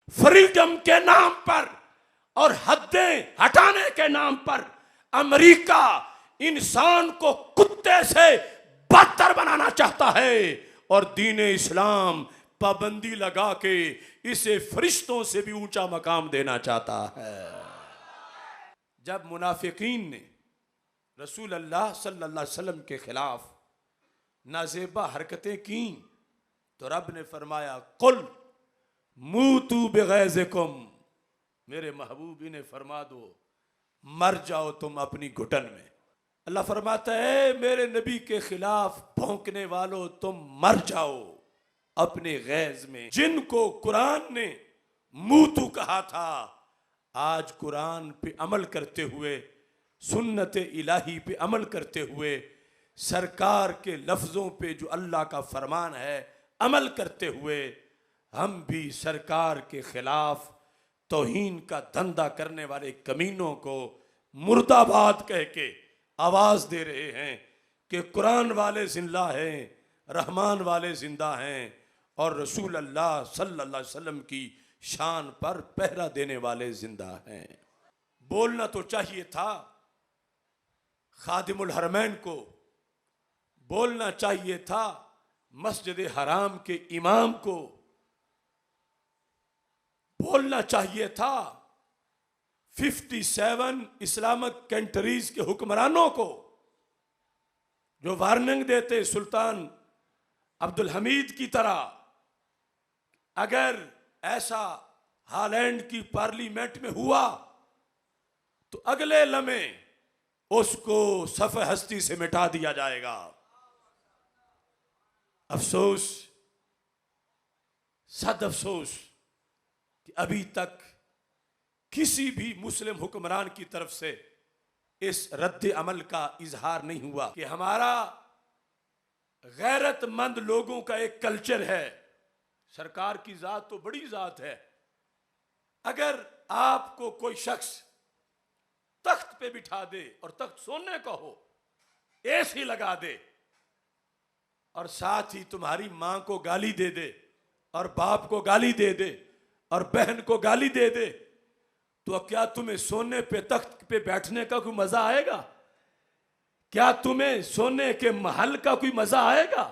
Freedom के नाम पर और हदें हटाने के नाम पर अमेरिका इंसान को कुत्ते से बदतर बनाना चाहता है और दीन इस्लाम पाबंदी लगा के इसे फरिश्तों से भी ऊंचा मकाम देना चाहता है। जब मुनाफिकीन ने रसूल अल्लाह सल्लल्लाहु अलैहि वसल्लम के खिलाफ नाजेबा हरकतें की तो रब ने फरमाया कुल मूतू बिगैज़िकुम, मेरे महबूब इन्हें फरमा दो मर जाओ तुम अपनी घुटन में। अल्लाह फरमाता है मेरे नबी के खिलाफ भौंकने वालों तुम मर जाओ अपने गैज में। जिनको कुरान ने मूतू कहा था, आज कुरान पे अमल करते हुए, सुन्नत इलाही पे अमल करते हुए, सरकार के लफ्जों पे जो अल्लाह का फरमान है अमल करते हुए, हम भी सरकार के खिलाफ तौहीन का धंधा करने वाले कमीनों को मुर्दाबाद कह के आवाज दे रहे हैं कि कुरान वाले जिंदा हैं, रहमान वाले जिंदा हैं और रसूल अल्लाह सल्लल्लाहु अलैहि वसल्लम की शान पर पहरा देने वाले जिंदा हैं। बोलना तो चाहिए था खादिमुल हरमैन को, बोलना चाहिए था मस्जिद हराम के इमाम को, बोलना चाहिए था 57 इस्लामिक कंट्रीज के हुक्मरानों को जो वार्निंग देते सुल्तान अब्दुल हमीद की तरह। अगर ऐसा हॉलैंड की पार्लियामेंट में हुआ तो अगले लम्हे उसको सफ़े हस्ती से मिटा दिया जाएगा। अफसोस, सद अफसोस कि अभी तक किसी भी मुस्लिम हुक्मरान की तरफ से इस रद्द अमल का इजहार नहीं हुआ कि हमारा गैरतमंद लोगों का एक कल्चर है। सरकार की जात तो बड़ी जात है, अगर आपको कोई शख्स तख्त पे बिठा दे और तख्त सोने का हो, एसी लगा दे और साथ ही तुम्हारी मां को गाली दे दे और बाप को गाली दे दे और बहन को गाली दे दे, तो क्या तुम्हें सोने पे तख्त पे बैठने का कोई मजा आएगा? क्या तुम्हें सोने के महल का कोई मजा आएगा?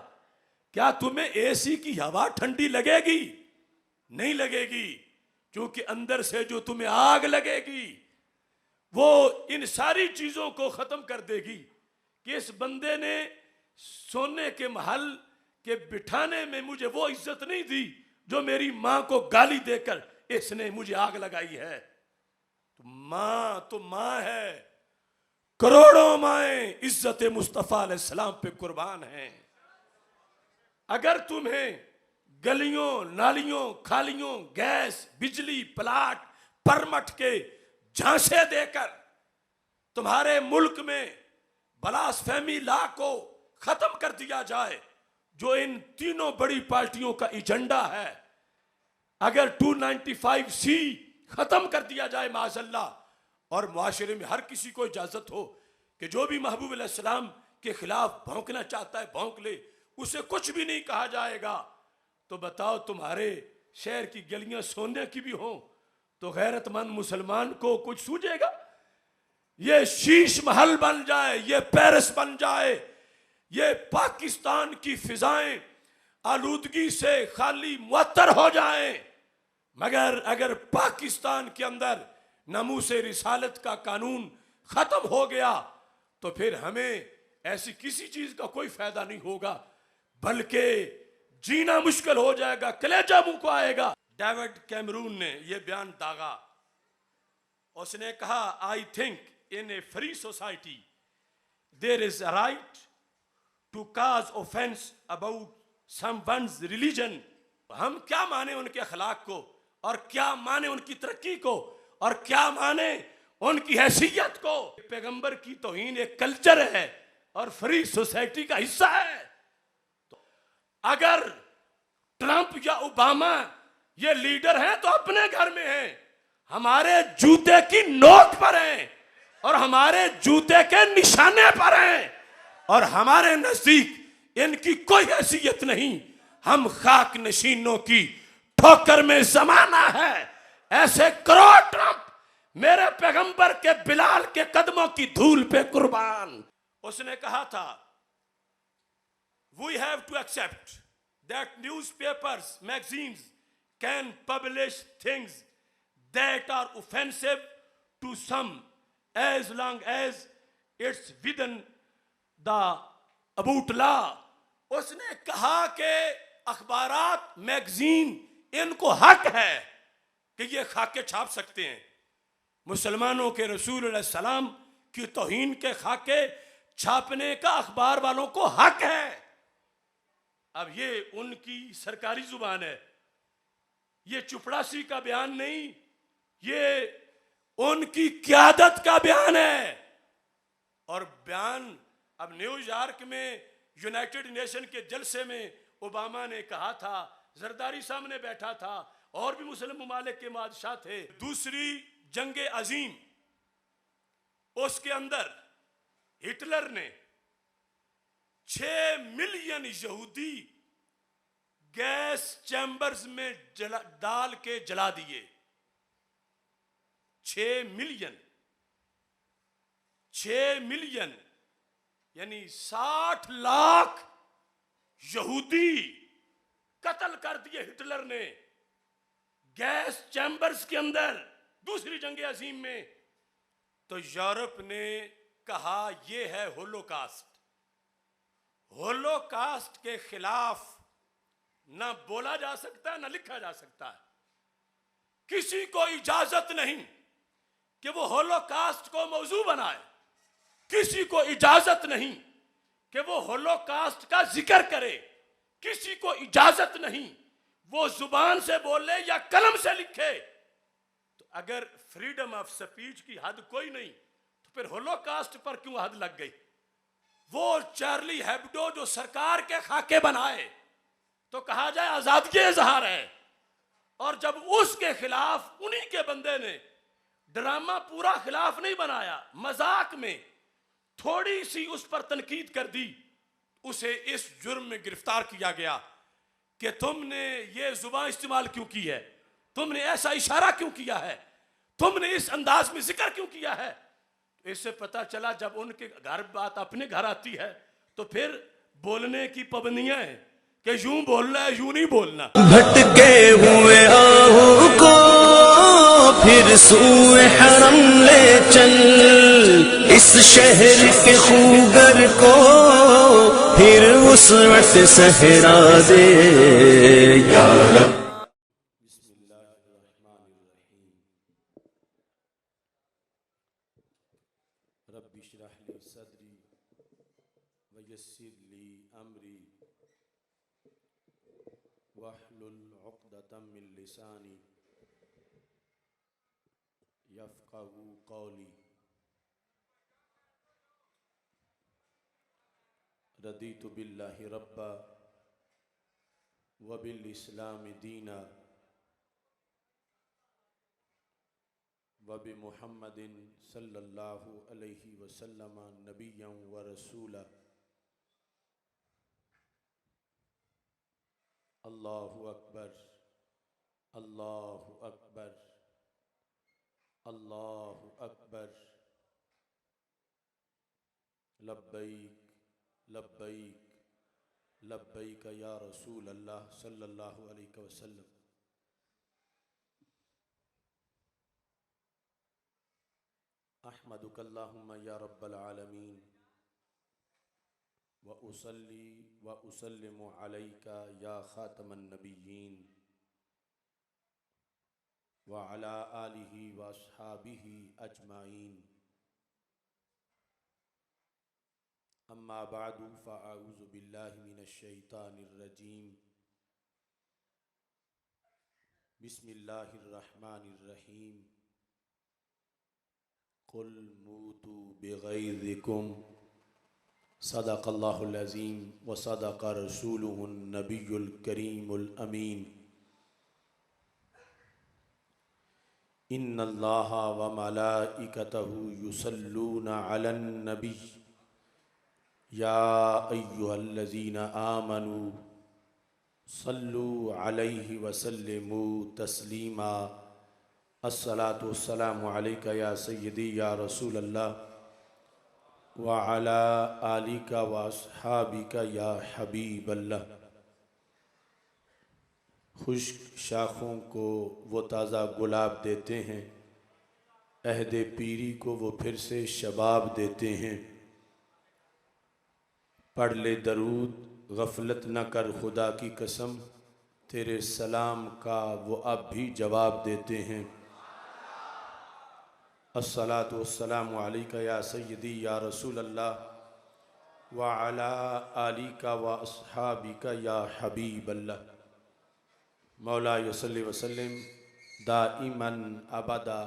क्या तुम्हें एसी की हवा ठंडी लगेगी? नहीं लगेगी, क्योंकि अंदर से जो तुम्हें आग लगेगी वो इन सारी चीजों को खत्म कर देगी कि इस बंदे ने सोने के महल के बिठाने में मुझे वो इज्जत नहीं दी जो मेरी मां को गाली देकर इसने मुझे आग लगाई है। तो मां है, करोड़ों माएं इज्जत मुस्तफा अलैहिस्सलाम पे कुर्बान हैं। अगर तुम्हें गलियों नालियों खालियों गैस बिजली प्लाट परमट के झांसे देकर तुम्हारे मुल्क में ब्लास्फेमी लॉ को खत्म कर दिया जाए जो इन तीनों बड़ी पार्टियों का एजेंडा है, अगर 295C खत्म कर दिया जाए माज़अल्लाह और मुआशरे में हर किसी को इजाजत हो कि जो भी महबूब अलैहिस्सलाम के खिलाफ भौंकना चाहता है भौंक ले, उसे कुछ भी नहीं कहा जाएगा, तो बताओ तुम्हारे शहर की गलियां सोने की भी हों तो गैरतमंद मुसलमान को कुछ सूझेगा? ये शीश महल बन जाए, ये पेरिस बन जाए, ये पाकिस्तान की फिजाएं आलूदगी से खाली मुअत्तर हो जाएं, मगर अगर पाकिस्तान के अंदर नमूसे रिसालत का कानून खत्म हो गया तो फिर हमें ऐसी किसी चीज का कोई फायदा नहीं होगा, बल्कि जीना मुश्किल हो जाएगा, कलेजा मुंह को आएगा। डेविड कैमरून ने यह बयान दागा, उसने कहा I think in a free society there is a right to cause offence about someone's religion. हम क्या माने उनके अखलाक को और क्या माने उनकी तरक्की को और क्या माने उनकी हैसियत को। पैगंबर की तौहीन एक कल्चर है और फ्री सोसाइटी का हिस्सा है। तो अगर ट्रंप या ओबामा ये लीडर हैं तो अपने घर में हैं, हमारे जूते की नोक पर हैं और हमारे जूते के निशाने पर हैं और हमारे नजदीक इनकी कोई हैसियत नहीं। हम खाक नशीनों की ठोकर में जमाना है, ऐसे करोड़ ट्रंप मेरे पैगंबर के बिलाल के कदमों की धूल पे कुर्बान। उसने कहा था, we have to accept that newspapers, magazines can publish things that are offensive to some as long as it's within the about law। उसने कहा कि अखबारात, मैगजीन, इनको हक है कि ये खाके छाप सकते हैं। मुसलमानों के रसूल अलैहि सलाम की तौहीन के खाके छापने का अखबार वालों को हक है। अब ये उनकी सरकारी जुबान है, ये चुपड़ासी का बयान नहीं, ये उनकी क़यादत का बयान है। और बयान अब न्यूयॉर्क में यूनाइटेड नेशन के जलसे में ओबामा ने कहा था, जरदारी सामने बैठा था और भी मुस्लिम ममालिक के बादशाह थे। दूसरी जंगे अजीम, उसके अंदर हिटलर ने 6 मिलियन यहूदी गैस चैम्बर्स में डाल के जला दिए। 6 मिलियन यानी 60 लाख यहूदी कत्ल कर दिए हिटलर ने गैस चैम्बर्स के अंदर दूसरी जंग अजीम में। तो यूरोप ने कहा यह है होलोकास्ट। होलोकास्ट के खिलाफ ना बोला जा सकता, ना लिखा जा सकता है। किसी को इजाजत नहीं कि वो होलोकास्ट को मौजू बनाए, किसी को इजाजत नहीं कि वो होलोकास्ट का जिक्र करे, किसी को इजाजत नहीं वो जुबान से बोले या कलम से लिखे। तो अगर फ्रीडम ऑफ स्पीच की हद कोई नहीं तो फिर होलोकास्ट पर क्यों हद लग गई? वो चार्ली हेब्डो जो सरकार के खाके बनाए तो कहा जाए आजादी इजहार है, और जब उसके खिलाफ उन्हीं के बंदे ने ड्रामा पूरा खिलाफ नहीं बनाया, मजाक में थोड़ी सी उस पर तनकीद कर दी, उसे इस जुर्म में गिरफ्तार किया गया कि तुमने ये जुबान इस्तेमाल क्यों की है, तुमने ऐसा इशारा क्यों किया है, तुमने इस अंदाज में जिक्र क्यों किया है। तो इससे पता चला जब उनके घर बात अपने घर आती है तो फिर बोलने की पाबंदियां हैं कि यूं बोलना है, यूं नहीं बोलना। भटके हुए आहू को फिर सूए हरम ले चल, इस शहर के खूगर को फिर उस वक्त सहरा दे या रब। रब्बि इश्रह ली सदरी व यस्सिर ली अमरी वहलुल उक़दतम मिन लिसानी यफ़क़हू क़ौली। रदीतु बिल्लाहि रब्बा व बिल इस्लाम दीना व बि मुहम्मदिन सल्लल्लाहु अलैहि वसल्लम नबिय्यन व रसूला। अल्लाहु अकबर, अल्लाहु अकबर, अल्लाहु अकबर। लब्बैक लब्बैक लब्बैक या रसूल अल्लाह सल्लल्लाहु अलैहि वसल्लम। अहमदुक अल्लाहुम्मा या रब्बल आलमीन व उसल्ली व उसल्लिमु अलैका या खातमन नबिय्यीन व अला आलिहि व अस्हाबिहि अजमाइन। अम्मा बादु फ़अऊज़ु बिल्लाहि मिनश शैतानिर रजीम। बिस्मिल्लाहिर रहमानिर रहीम। कुल मूतू बिग़ैज़िकुम सदक़ल्लाहुल अज़ीम व सदक़ रसूलुहुन नबियुल करीमुल अमीन। इन्नल्लाहा व मलाइकतहु युसल्लूना अलन नबी या अय्युहल्लज़ीना आमनू सल्लु अलैहि वसल्लिमु तस्लीमा। अस्सलातु वस्सलामु अलैका या सय्यदी या रसूल अल्लाह व अला आलिका व अस्हाबिका या हबीब अल्लाह। खुश्क शाखों को वो ताज़ा गुलाब देते हैं, अहद पीरी को वो फिर से शबाब देते हैं। पढ़ ले दरूद गफलत न कर खुदा की कसम, तेरे सलाम का वो अब भी जवाब देते हैं। अस्सलातु वस्सलामु अलैका या सय्यदी या रसूल अल्लाह व अला आलिका व अस्हाबिका या हबीब अल्लाह। मौला यसल्लि वसल्लिम दाइमन अबदा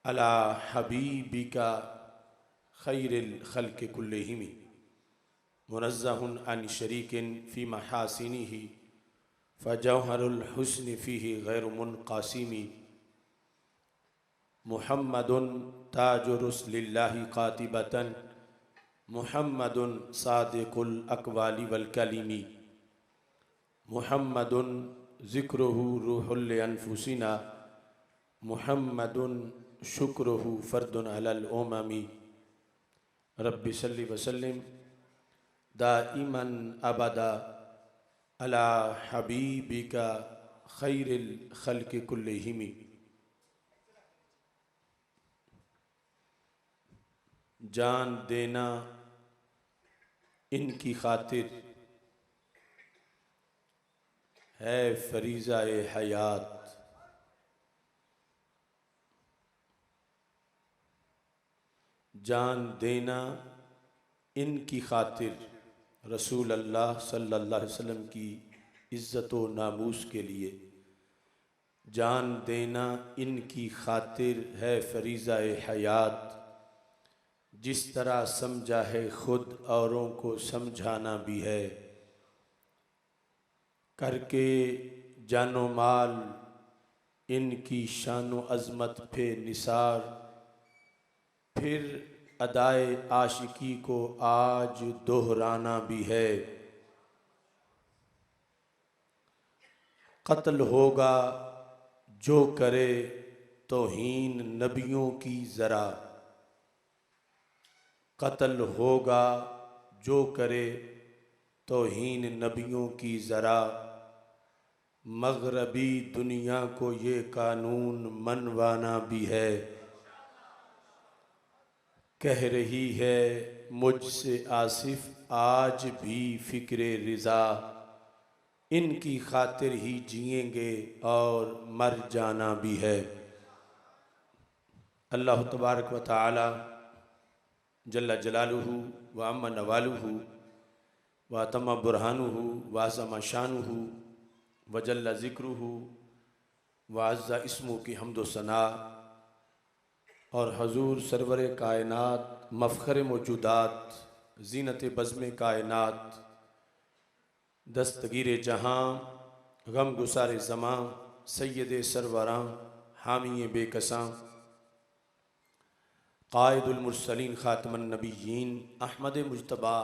अला हबीबिका खैरिल खल्क़ि कुल्लिहिम मुनज़्ज़हुन अन शरीकिन फ़ी महासिनिही फ़जौहरुल हुस्नि फ़ीही गैरु मुनक़ासिमी। मुहम्मदुन ताजु रुसलिल्लाहि क़ातिबतन मुहम्मदुन सादिक़ुल अक़वालि वल कलिमी। मुहम्मदुन ज़िक्रुहु रूहुल अनफुसिना मुहम्मदुन शुक्रुहु फ़र्दुन अलल उममी। रब्बि सल्लि वसल्लिम दाइमन अबदा अला हबीबिका खैरिल खल्क़ि कुल्लिहिम। जान देना इनकी खातिर है फरीज़ाए हयात। जान देना इनकी खातिर रसूल अल्लाह सल्लल्लाहु अलैहि वसल्लम की इज़्ज़त व नामूस के लिए। जान देना इनकी खातिर है फरीज़ाए हयात। जिस तरह समझा है खुद औरों को समझाना भी है। करके जानो माल इनकी शानो अज़मत पे निसार, फिर अदाए आशिकी को आज दोहराना भी है। कत्ल होगा जो करे तौहीन नबियों की ज़रा, कत्ल होगा जो करे तौहीन नबियों की ज़रा। मग़रबी दुनिया को ये कानून मनवाना भी है। कह रही है मुझसे आसिफ आज भी फ़िक्रे रिज़ा, इनकी खातिर ही जिएंगे और मर जाना भी है। अल्लाह तबारक व तआला जल्ला जलालुहु व अम्मा नवालुहु व तम्मा बुरहानुहु व अज़्ज़मा शानुहु व जल्ला ज़िक्रुहु व अज़्ज़ा इस्मुहु की हम्द व सना और हजूर सरवर कायनात मफ़ख़र मौजूदात ज़ीनत बज़्म कायनात दस्तगीर जहाँ गम गुसार ज़मां सैयद सरवरां हामी बेकसां क़ाइदुल मुरसलीन ख़ातमुन नबिय्यीन अहमद मुज्तबा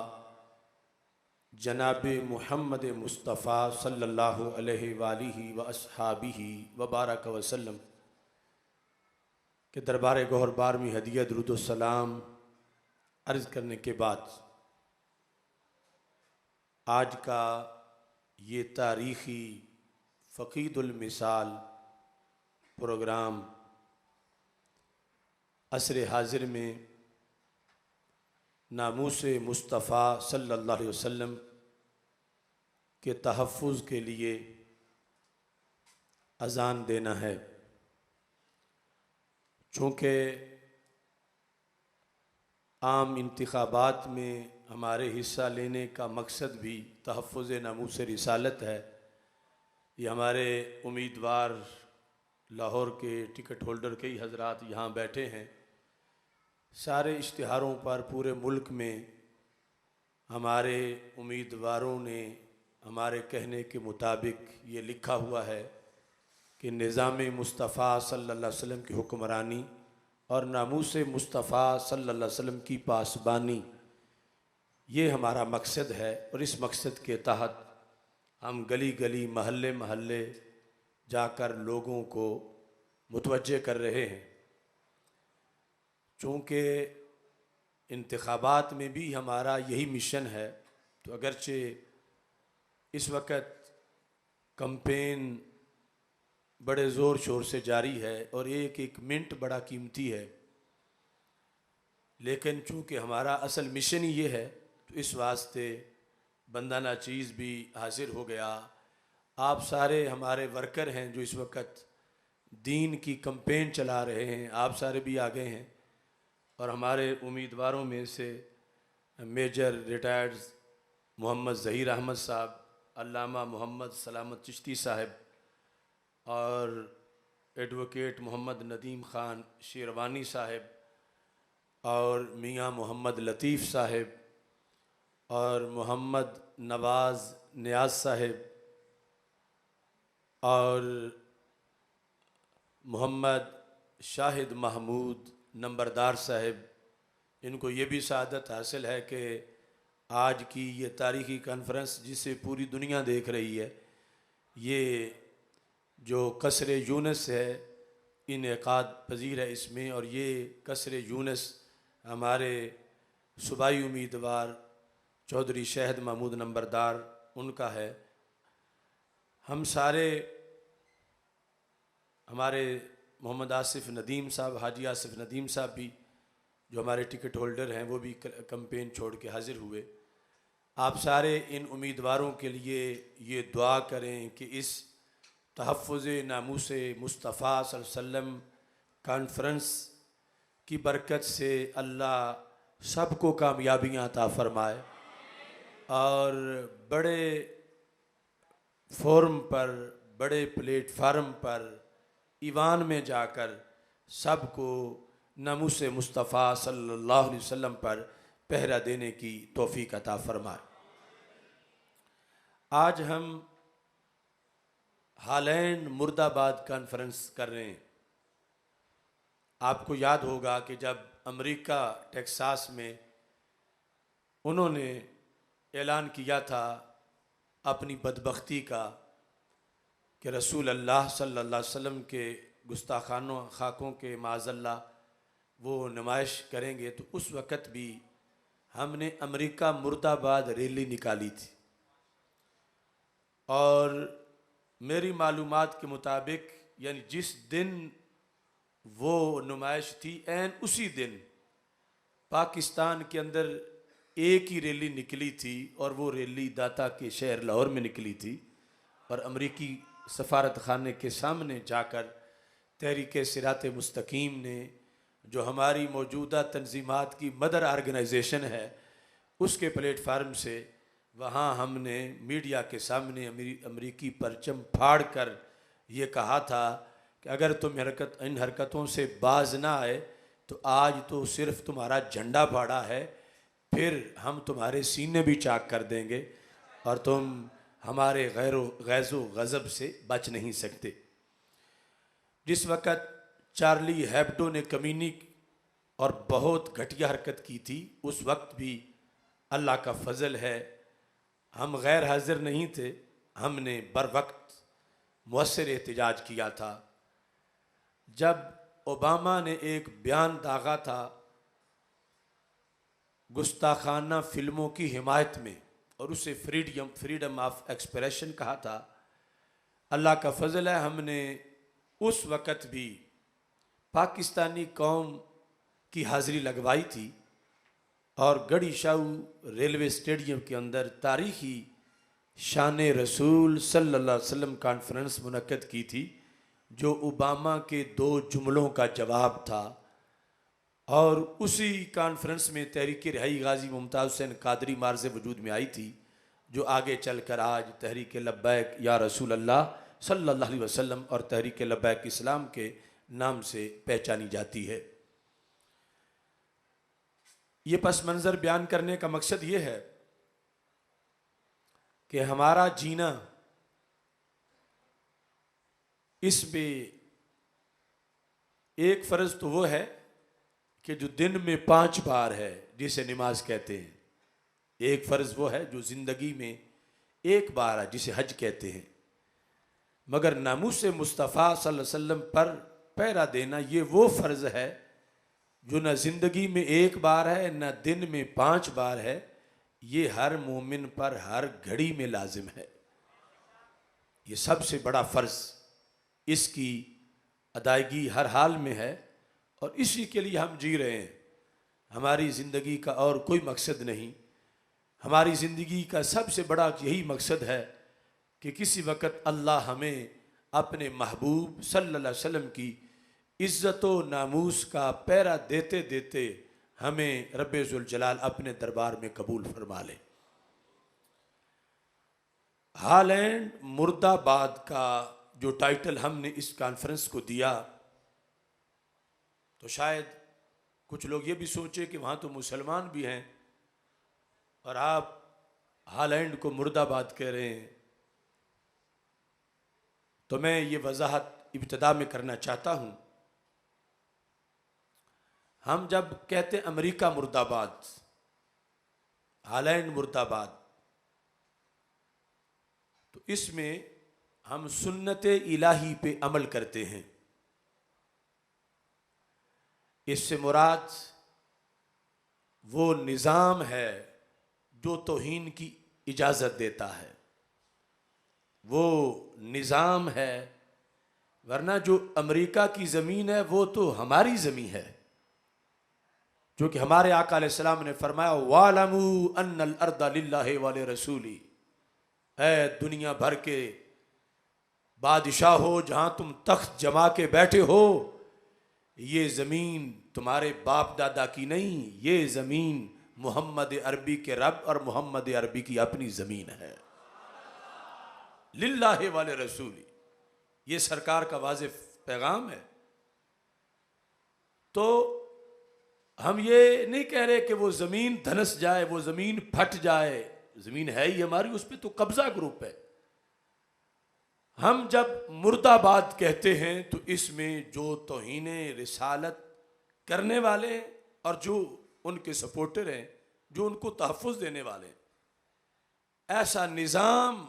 जनाब मुहम्मद मुस्तफ़ा सल्लल्लाहु अलैहि वालिहि व अस्हाबिहि व बारक वसल्लम के दरबार गौहर बार में हदिया दुरूद व सलाम अर्ज़ करने के बाद आज का ये तारीख़ी फ़क़ीदुल मिसाल प्रोग्राम असर हाज़िर में नामूस मुस्तफ़ा सल्लल्लाहु अलैहि वसल्लम के तहफ़्फ़ुज़ के लिए अज़ान देना है। चूँकि आम इंतख़ाबात में हमारे हिस्सा लेने का मकसद भी तहफ़्फ़ुज़ नामूस रिसालत है। ये हमारे उम्मीदवार लाहौर के टिकट होल्डर कई हज़रात यहाँ बैठे हैं। सारे इश्तिहारों पर पूरे मुल्क में हमारे उम्मीदवारों ने हमारे कहने के मुताबिक ये लिखा हुआ है कि निज़ाम मुस्तफ़ा सल्लल्लाहु अलैहि वसल्लम की हुक्मरानी और नामूस मुस्तफ़ा सल्लल्लाहु अलैहि वसल्लम की पासबानी, ये हमारा मकसद है। और इस मकसद के तहत हम गली गली महल्ले महल्ले जाकर लोगों को मुतवज्जे कर रहे हैं। चूँकि इंतखाबात में भी हमारा यही मिशन है, तो अगरचे इस वक्त कैंपेन बड़े ज़ोर शोर से जारी है और एक एक मिनट बड़ा कीमती है, लेकिन चूँकि हमारा असल मिशन ही ये है, तो इस वास्ते बंदा नाचीज़ भी हाजिर हो गया। आप सारे हमारे वर्कर हैं जो इस वक्त दीन की कैंपेन चला रहे हैं, आप सारे भी आ गए हैं। और हमारे उम्मीदवारों में से मेजर रिटायर्ड मोहम्मद ज़हीर अहमद साहब, अल्लामा मोहम्मद सलामत चिश्ती साहब और एडवोकेट मोहम्मद नदीम ख़ान शेरवानी साहब और मियाँ मोहम्मद लतीफ़ साहब और मोहम्मद नवाज़ नियाज़ साहब और मोहम्मद शाहिद महमूद नंबरदार साहब, इनको ये भी सआदत हासिल है कि आज की ये तारीख़ी कॉन्फ्रेंस जिसे पूरी दुनिया देख रही है, ये जो कसर यूनस है इनेकाद पजीर है इसमें। और ये कसर यूनस हमारे सूबाई उम्मीदवार चौधरी शहद महमूद नंबरदार उनका है। हम सारे, हमारे मोहम्मद आसिफ नदीम साहब, हाजी आसिफ नदीम साहब भी जो हमारे टिकट होल्डर हैं, वो भी कैंपेन छोड़ के हाजिर हुए। आप सारे इन उम्मीदवारों के लिए ये दुआ करें कि इस तहफ़्फ़ुज़ नामूस मुस्तफ़ा सल्लल्लाहु अलैहि वसल्लम कॉन्फ्रेंस की बरकत से अल्लाह सबको कामयाबियाँ अता फ़रमाए और बड़े फोरम पर, बड़े प्लेटफार्म पर, ईवान में जाकर सबको नामूस मुस्तफ़ा सल्लल्लाहु अलैहि वसल्लम पर पहरा देने की तौफ़ीक अता फ़रमाए। आज हम हालैंड मुर्दाबाद कॉन्फ्रेंस कर रहे हैं। आपको याद होगा कि जब अमेरिका टेक्सास में उन्होंने ऐलान किया था अपनी बदबख्ती का कि रसूल अल्लाह सल्लल्लाहु अलैहि वसल्लम के गुस्ताखानों खाकों के माज़ल्ला वो नुमाइश करेंगे, तो उस वक़्त भी हमने अमेरिका मुर्दाबाद रैली निकाली थी। और मेरी मालूमात के मुताबिक यानी जिस दिन वो नुमाइश थी, ऐन उसी दिन पाकिस्तान के अंदर एक ही रैली निकली थी और वो रैली दाता के शहर लाहौर में निकली थी और अमरीकी सफारत खाने के सामने जाकर तहरीक सिरात मुस्तकीम ने, जो हमारी मौजूदा तंजीमात की मदर आर्गेनाइजेशन है, उसके प्लेटफार्म से वहाँ हमने मीडिया के सामने अमरीकी परचम फाड़ कर ये कहा था कि अगर तुम इन हरकतों से बाज ना आए तो आज तो सिर्फ तुम्हारा झंडा फाड़ा है, फिर हम तुम्हारे सीने भी चाक कर देंगे और तुम हमारे गैज़ो गज़ब से बच नहीं सकते। जिस वक़्त चार्ली हेब्डो ने कमीनी और बहुत घटिया हरकत की थी, उस वक्त भी अल्लाह का फ़ज़ल है हम गैर हाजिर नहीं थे, हमने बर वक्त मुअस्सिर एहतजाज किया था। जब ओबामा ने एक बयान दागा था गुस्ताखाना फिल्मों की हिमायत में और उसे फ्रीडम ऑफ एक्सप्रेशन कहा था, अल्लाह का फ़ज़ल है हमने उस वक़्त भी पाकिस्तानी कौम की हाज़िरी लगवाई थी और गढ़ी शाहू रेलवे स्टेडियम के अंदर तारीख़ी शान रसूल सल्लल्लाहु अलैहि वसल्लम कॉन्फ्रेंस मुनक्कद की थी, जो ओबामा के 2 जुमलों का जवाब था। और उसी कॉन्फ्रेंस में तहरीक रिहाई गाजी मुमताज़ हुसैन कादरी मार्ज़ वजूद में आई थी, जो आगे चलकर आज तहरीक लब्बैक या रसूल अल्लाह सल्लल्लाहु अलैहि वसल्लम और तहरीक लब्बैक इस्लाम के नाम से पहचानी जाती है। ये पस मंज़र बयान करने का मकसद ये है कि हमारा जीना इसमें एक फ़र्ज़ तो वो है कि जो दिन में 5 बार है जिसे नमाज कहते हैं, एक फ़र्ज़ वो है जो ज़िंदगी में एक बार है जिसे हज कहते हैं, मगर नामूस मुस्तफ़ा सल्लल्लाहु अलैहि वसल्लम पर पहरा देना ये वो फ़र्ज़ है जो न ज़िंदगी में एक बार है न दिन में 5 बार है, ये हर मोमिन पर हर घड़ी में लाजिम है। ये सबसे बड़ा फ़र्ज़, इसकी अदायगी हर हाल में है और इसी के लिए हम जी रहे हैं। हमारी ज़िंदगी का और कोई मकसद नहीं, हमारी ज़िंदगी का सबसे बड़ा यही मकसद है कि किसी वक़्त अल्लाह हमें अपने महबूब सल्लल्लाहु अलैहि वसल्लम की इज़्ज़त व नामूस का पहरा देते देते हमें रब्बे ज़ुल जलाल अपने दरबार में कबूल फरमा ले। हालैंड मुर्दाबाद का जो टाइटल हमने इस कॉन्फ्रेंस को दिया, तो शायद कुछ लोग ये भी सोचे कि वहाँ तो मुसलमान भी हैं और आप हालैंड को मुर्दाबाद कह रहे हैं। तो मैं ये वजाहत इब्तिदा में करना चाहता हूँ। हम जब कहते अमेरिका मुर्दाबाद, हालैंड मुर्दाबाद, तो इसमें हम सुन्नत इलाही पे अमल करते हैं। इससे मुराद वो निज़ाम है जो तौहीन की इजाज़त देता है, वो निज़ाम है। वरना जो अमेरिका की ज़मीन है वो तो हमारी ज़मीन है, जो कि हमारे आका अलैहिस्सलाम ने फरमाया वालमू अन्नल अर्दा लिल्लाहि व लिरसूली। ऐ दुनिया भर के बादशाह हो, जहाँ तुम तख्त जमा के बैठे हो, ये ज़मीन तुम्हारे बाप दादा की नहीं, ये ज़मीन मोहम्मद अरबी के रब और मोहम्मद अरबी की अपनी ज़मीन है। लिल्लाहि व लिरसूली, ये सरकार का वाज़ेह पैगाम है। तो हम ये नहीं कह रहे कि वो ज़मीन धनस जाए, वो ज़मीन फट जाए, ज़मीन है ही हमारी, उस पर तो कब्ज़ा ग्रुप है। हम जब मुर्दाबाद कहते हैं तो इसमें जो तौहीन रिसालत करने वाले हैं और जो उनके सपोर्टर हैं, जो उनको तहफ़्फ़ुज़ देने वाले हैं, ऐसा निज़ाम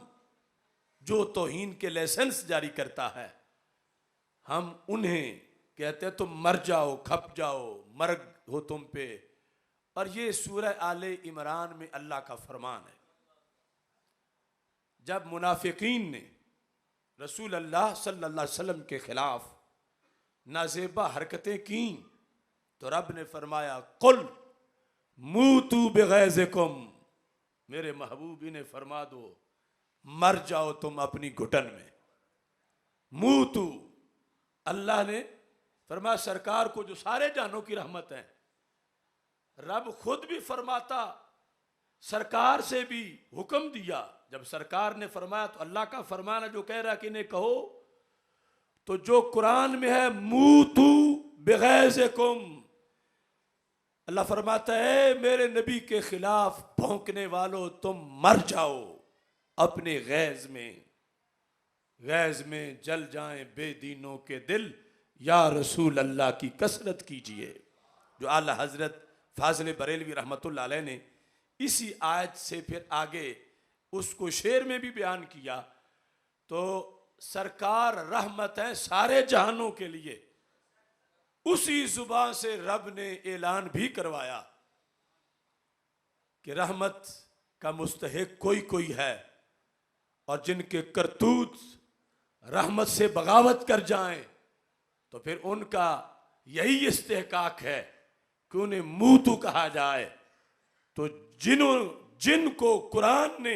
जो तौहीन के लाइसेंस जारी करता है, हम उन्हें कहते हैं तुम मर जाओ, खप जाओ, मर्ग हो तुम पे। और ये सूरह आले इमरान में अल्लाह का फरमान है। जब मुनाफिकीन ने रसूल अल्लाह सल्लल्लाहु अलैहि वसल्लम के खिलाफ नाज़ेबा हरकतें की, तो रब ने फरमाया कुल मूतू बिगैज़िकुम, मेरे महबूब इन्हें फरमा दो मर जाओ तुम अपनी घुटन में। मूतू, अल्लाह ने फरमाया सरकार को जो सारे जानों की रहमत है, रब खुद भी फरमाता, सरकार से भी हुक्म दिया। जब सरकार ने फरमाया तो अल्लाह का फरमाना जो कह रहा कि इन्हें कहो, तो जो कुरान में है मूतू बिगैज़िकुम, अल्लाह फरमाता है मेरे नबी के खिलाफ भौंकने वालों तुम मर जाओ अपने गैज़ में, गैज़ में जल जाएं बेदीनों के दिल, या रसूल अल्लाह की कसरत कीजिए। जो आला हजरत फाजिल बरेलवी रहमतुल्लाह अलैह ने इसी आयत से फिर आगे उसको शेर में भी बयान किया। तो सरकार रहमत है सारे जहानों के लिए, उसी जुबान से रब ने ऐलान भी करवाया कि रहमत का मुस्तहिक कोई कोई है, और जिनके करतूत रहमत से बगावत कर जाएं तो फिर उनका यही इस्तेहकाक है कि उन्हें मूतू कहा जाए। तो जिनको कुरान ने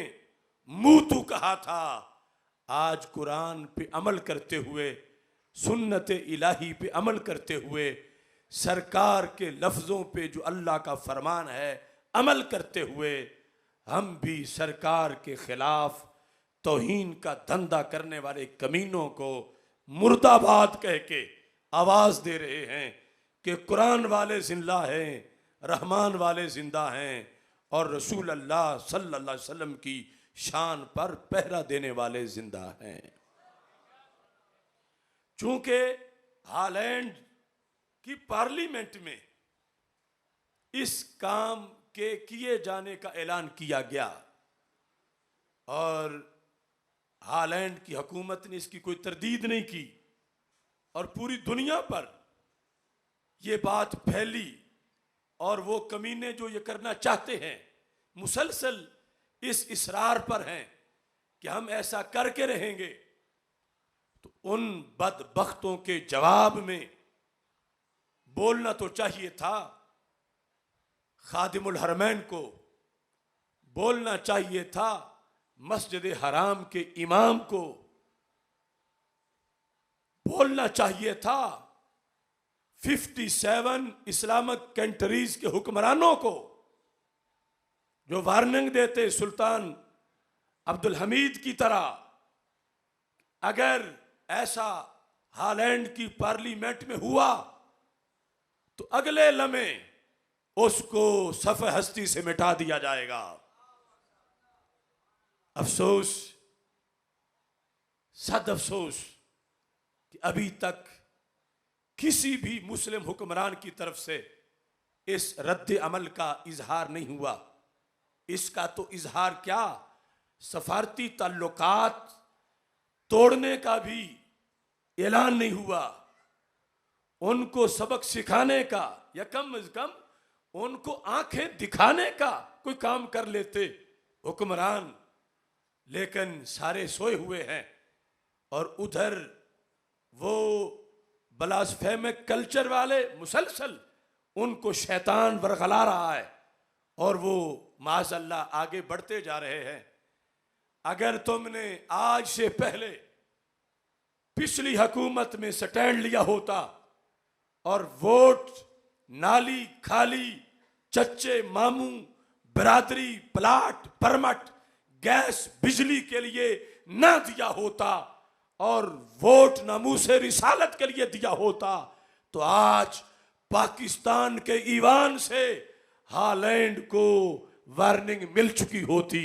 मूतू कहा था, आज कुरान पे अमल करते हुए, सुन्नत इलाही पे अमल करते हुए, सरकार के लफ्ज़ों पे जो अल्लाह का फरमान है अमल करते हुए, हम भी सरकार के खिलाफ तौहीन का धंधा करने वाले कमीनों को मुर्दाबाद कह के आवाज़ दे रहे हैं कि कुरान वाले जिंदा हैं, रहमान वाले जिंदा हैं, और रसूल अल्लाह सल्लल्लाहु अलैहि वसल्लम की शान पर पहरा देने वाले जिंदा हैं। चूंकि हालैंड की पार्लियामेंट में इस काम के किए जाने का ऐलान किया गया और हालैंड की हुकूमत ने इसकी कोई तरदीद नहीं की और पूरी दुनिया पर यह बात फैली और वो कमीने जो ये करना चाहते हैं मुसलसल इस इसरार पर हैं कि हम ऐसा करके रहेंगे, तो उन बदबख्तों के जवाब में बोलना तो चाहिए था। खादिमुल हरमैन को बोलना चाहिए था, मस्जिद हराम के इमाम को बोलना चाहिए था, 57 इस्लामिक कंट्रीज के हुक्मरानों को जो वार्निंग देते सुल्तान अब्दुल हमीद की तरह, अगर ऐसा हालैंड की पार्लियामेंट में हुआ तो अगले लम्हे उसको सफ़े हस्ती से मिटा दिया जाएगा। अफसोस, सद अफसोस कि अभी तक किसी भी मुस्लिम हुक्मरान की तरफ से इस रद्द अमल का इजहार नहीं हुआ। इसका तो इजहार क्या, सफारती ताल्लुकात तोड़ने का भी ऐलान नहीं हुआ। उनको सबक सिखाने का या कम अज कम उनको आंखें दिखाने का कोई काम कर लेते हुक्मरान, लेकिन सारे सोए हुए हैं। और उधर वो ब्लास्फेमिक कल्चर वाले मुसलसल उनको शैतान वरगला रहा है और वो माज़अल्लाह आगे बढ़ते जा रहे हैं। अगर तुमने आज से पहले पिछली हुकूमत में स्टैंड लिया होता और वोट नाली खाली चच्चे मामू बरादरी प्लाट परमट गैस बिजली के लिए ना दिया होता और वोट नामूसे रिसालत के लिए दिया होता, तो आज पाकिस्तान के ईवान से हालैंड को वार्निंग मिल चुकी होती।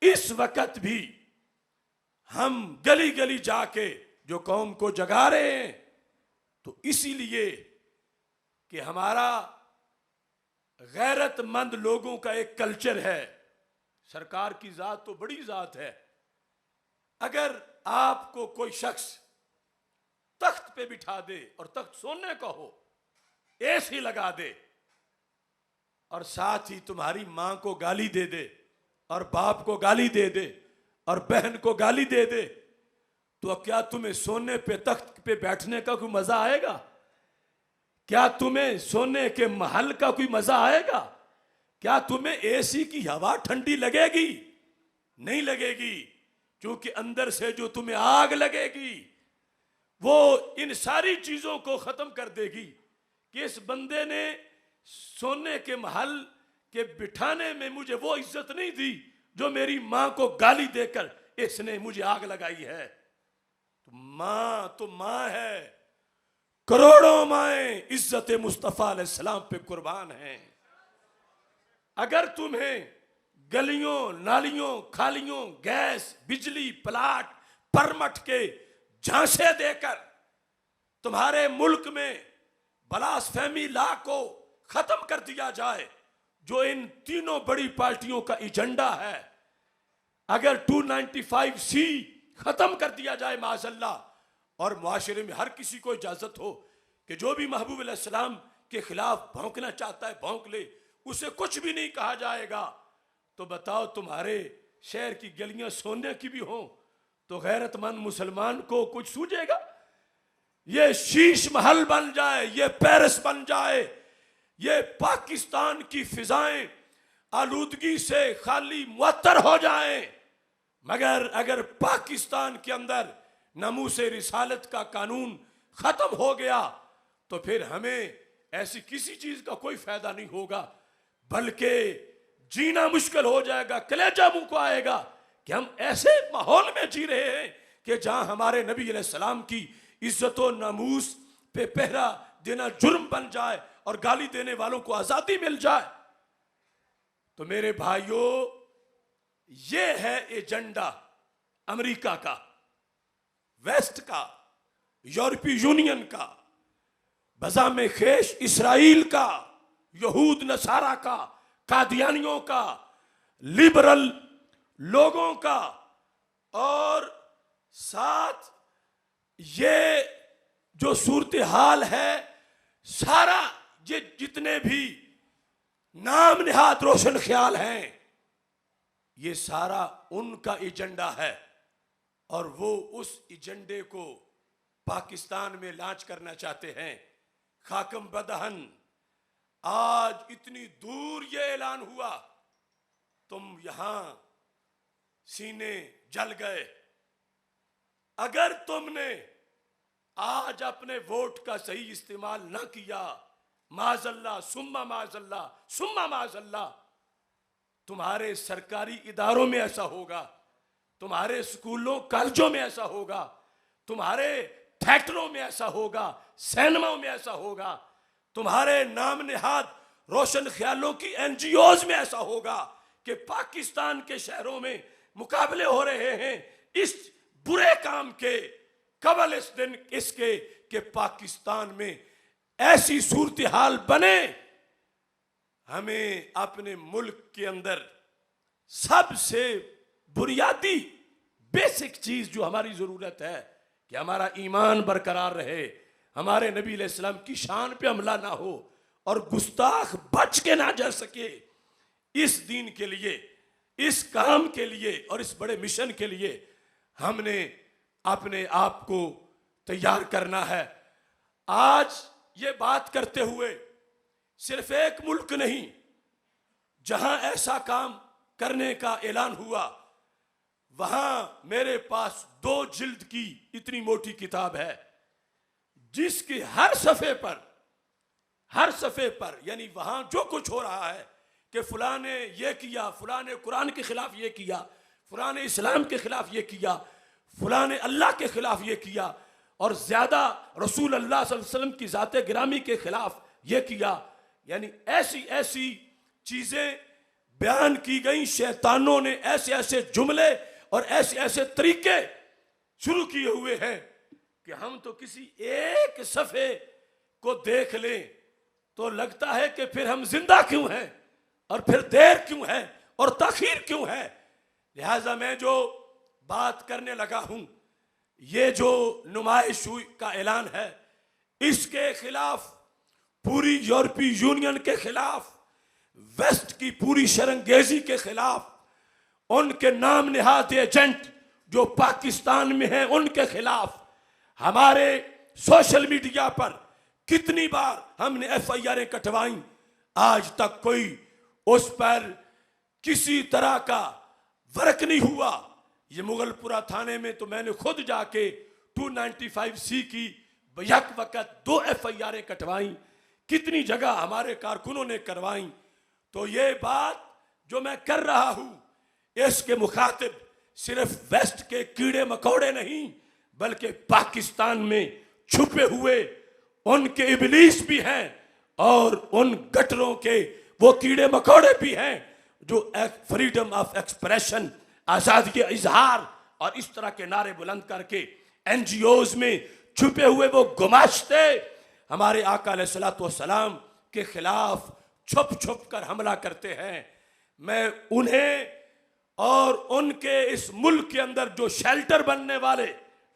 इस वक्त भी हम गली गली जाके जो कौम को जगा रहे हैं, तो इसीलिए कि हमारा गैरतमंद लोगों का एक कल्चर है। सरकार की जात तो बड़ी जात है। अगर आपको कोई शख्स तख्त पे बिठा दे और तख्त सोने का हो, एसी लगा दे और साथ ही तुम्हारी मां को गाली दे दे और बाप को गाली दे दे और बहन को गाली दे दे, तो क्या तुम्हें सोने पे तख्त पे बैठने का कोई मजा आएगा? क्या तुम्हें सोने के महल का कोई मजा आएगा? क्या तुम्हें एसी की हवा ठंडी लगेगी? नहीं लगेगी, क्योंकि अंदर से जो तुम्हें आग लगेगी वो इन सारी चीजों को खत्म कर देगी कि इस बंदे ने सोने के महल के बिठाने में मुझे वो इज्जत नहीं दी जो मेरी मां को गाली देकर इसने मुझे आग लगाई है। तो मां है, करोड़ों माएं इज्जत मुस्तफा अलैहिस्सलाम पे कुर्बान हैं। अगर तुम्हें गलियों नालियों खालियों गैस बिजली प्लाट परमट के झांसे देकर तुम्हारे मुल्क में ब्लास्फेमी लॉ को खत्म कर दिया जाए, जो इन तीनों बड़ी पार्टियों का एजेंडा है, अगर 295C खत्म कर दिया जाए माज़अल्लाह, और मुआशरे में हर किसी को इजाजत हो कि जो भी महबूब अलैहिस्सलाम के खिलाफ भौंकना चाहता है भौंक ले, उसे कुछ भी नहीं कहा जाएगा, तो बताओ तुम्हारे शहर की गलियां सोने की भी हों तो गैरतमंद मुसलमान को कुछ सूझेगा? ये शीश महल बन जाए, ये पेरिस बन जाए, ये पाकिस्तान की फिजाएं आलूदगी से खाली मुअत्तर हो जाएं, मगर अगर पाकिस्तान के अंदर नमूसे रिसालत का कानून खत्म हो गया तो फिर हमें ऐसी किसी चीज का कोई फायदा नहीं होगा, बल्कि जीना मुश्किल हो जाएगा, कलेजा मुंह को आएगा कि हम ऐसे माहौल में जी रहे हैं कि जहां हमारे नबी अलैहिस्सलाम की इज्जत और नामूस पे पहरा देना जुर्म बन जाए और गाली देने वालों को आजादी मिल जाए। तो मेरे भाइयों, ये है एजेंडा अमेरिका का, वेस्ट का, यूरोपीय यूनियन का, बजामे खेश इसराइल का, यहूद नसारा का, कादियानियों का, लिबरल लोगों का, और साथ ये जो सूरत हाल है, सारा ये जितने भी नाम निहाद रोशन ख्याल हैं, ये सारा उनका एजेंडा है और वो उस एजेंडे को पाकिस्तान में लॉन्च करना चाहते हैं। खाकम बदहन, आज इतनी दूर ये ऐलान हुआ, तुम यहां सीने जल गए। अगर तुमने आज अपने वोट का सही इस्तेमाल न किया, माज़अल्लाह सुम्मा माज़अल्लाह सुम्मा माज़अल्लाह, तुम्हारे सरकारी इदारों में ऐसा होगा, तुम्हारे स्कूलों कॉलेजों में ऐसा होगा, तुम्हारे थिएटरों में ऐसा होगा, सिनेमाओं में ऐसा होगा, तुम्हारे नाम निहाद रोशन ख्यालों की एनजीओज में ऐसा होगा कि पाकिस्तान के शहरों में मुकाबले हो रहे हैं इस बुरे काम के कबल इस दिन इसके कि पाकिस्तान में ऐसी सूरत हाल बने। हमें अपने मुल्क के अंदर सबसे बुनियादी बेसिक चीज जो हमारी जरूरत है कि हमारा ईमान बरकरार रहे, हमारे नबी अलैहिस्सलाम की शान पे हमला ना हो और गुस्ताख बच के ना जा सके। इस दीन के लिए, इस काम के लिए और इस बड़े मिशन के लिए हमने अपने आप को तैयार करना है। आज ये बात करते हुए सिर्फ एक मुल्क नहीं जहां ऐसा काम करने का ऐलान हुआ, वहां मेरे पास 2 जिल्द की इतनी मोटी किताब है जिसकी हर सफ़े पर यानी वहां जो कुछ हो रहा है कि फलां ने ये किया, फलां ने कुरान के खिलाफ ये किया, फलां ने इस्लाम के खिलाफ ये किया, फलां ने अल्लाह के खिलाफ ये किया और ज्यादा रसूल अल्लाह सल्लल्लाहु अलैहि वसल्लम की ज़ाते गिरामी के खिलाफ ये किया, यानी ऐसी ऐसी चीजें बयान की गई। शैतानों ने ऐसे ऐसे जुमले और ऐसे ऐसे तरीके शुरू किए हुए हैं कि हम तो किसी एक सफ़े को देख लें तो लगता है कि फिर हम जिंदा क्यों हैं और फिर देर क्यों है और ताखीर क्यों है। लिहाजा मैं जो बात करने लगा हूं, ये जो नुमाइश का ऐलान है, इसके खिलाफ पूरी यूरोपीय यूनियन के खिलाफ, वेस्ट की पूरी शरंगेजी के खिलाफ, उनके नाम निहाद एजेंट जो पाकिस्तान में हैं उनके खिलाफ हमारे सोशल मीडिया पर कितनी बार हमने FIR कटवाई, आज तक कोई उस पर किसी तरह का वर्क नहीं हुआ। ये मुगलपुरा थाने में तो मैंने खुद जाके 295C की यक वक़्त 2 FIR कटवाई, कितनी जगह हमारे कारकुनों ने करवाई। तो ये बात जो मैं कर रहा हूं, इसके मुखातिब सिर्फ वेस्ट के कीड़े मकोड़े नहीं बल्कि पाकिस्तान में छुपे हुए उनके इबलीस भी हैं और उन गटरों के वो कीड़े मकोड़े भी हैं जो फ्रीडम ऑफ एक्सप्रेशन, आज़ादी इजहार और इस तरह के नारे बुलंद करके NGOs में छुपे हुए वो गुमाश्ते हमारे आका अलैहिस्सलातु वस्सलाम के खिलाफ छुप छुप कर हमला करते हैं। मैं उन्हें और उनके इस मुल्क के अंदर जो शेल्टर बनने वाले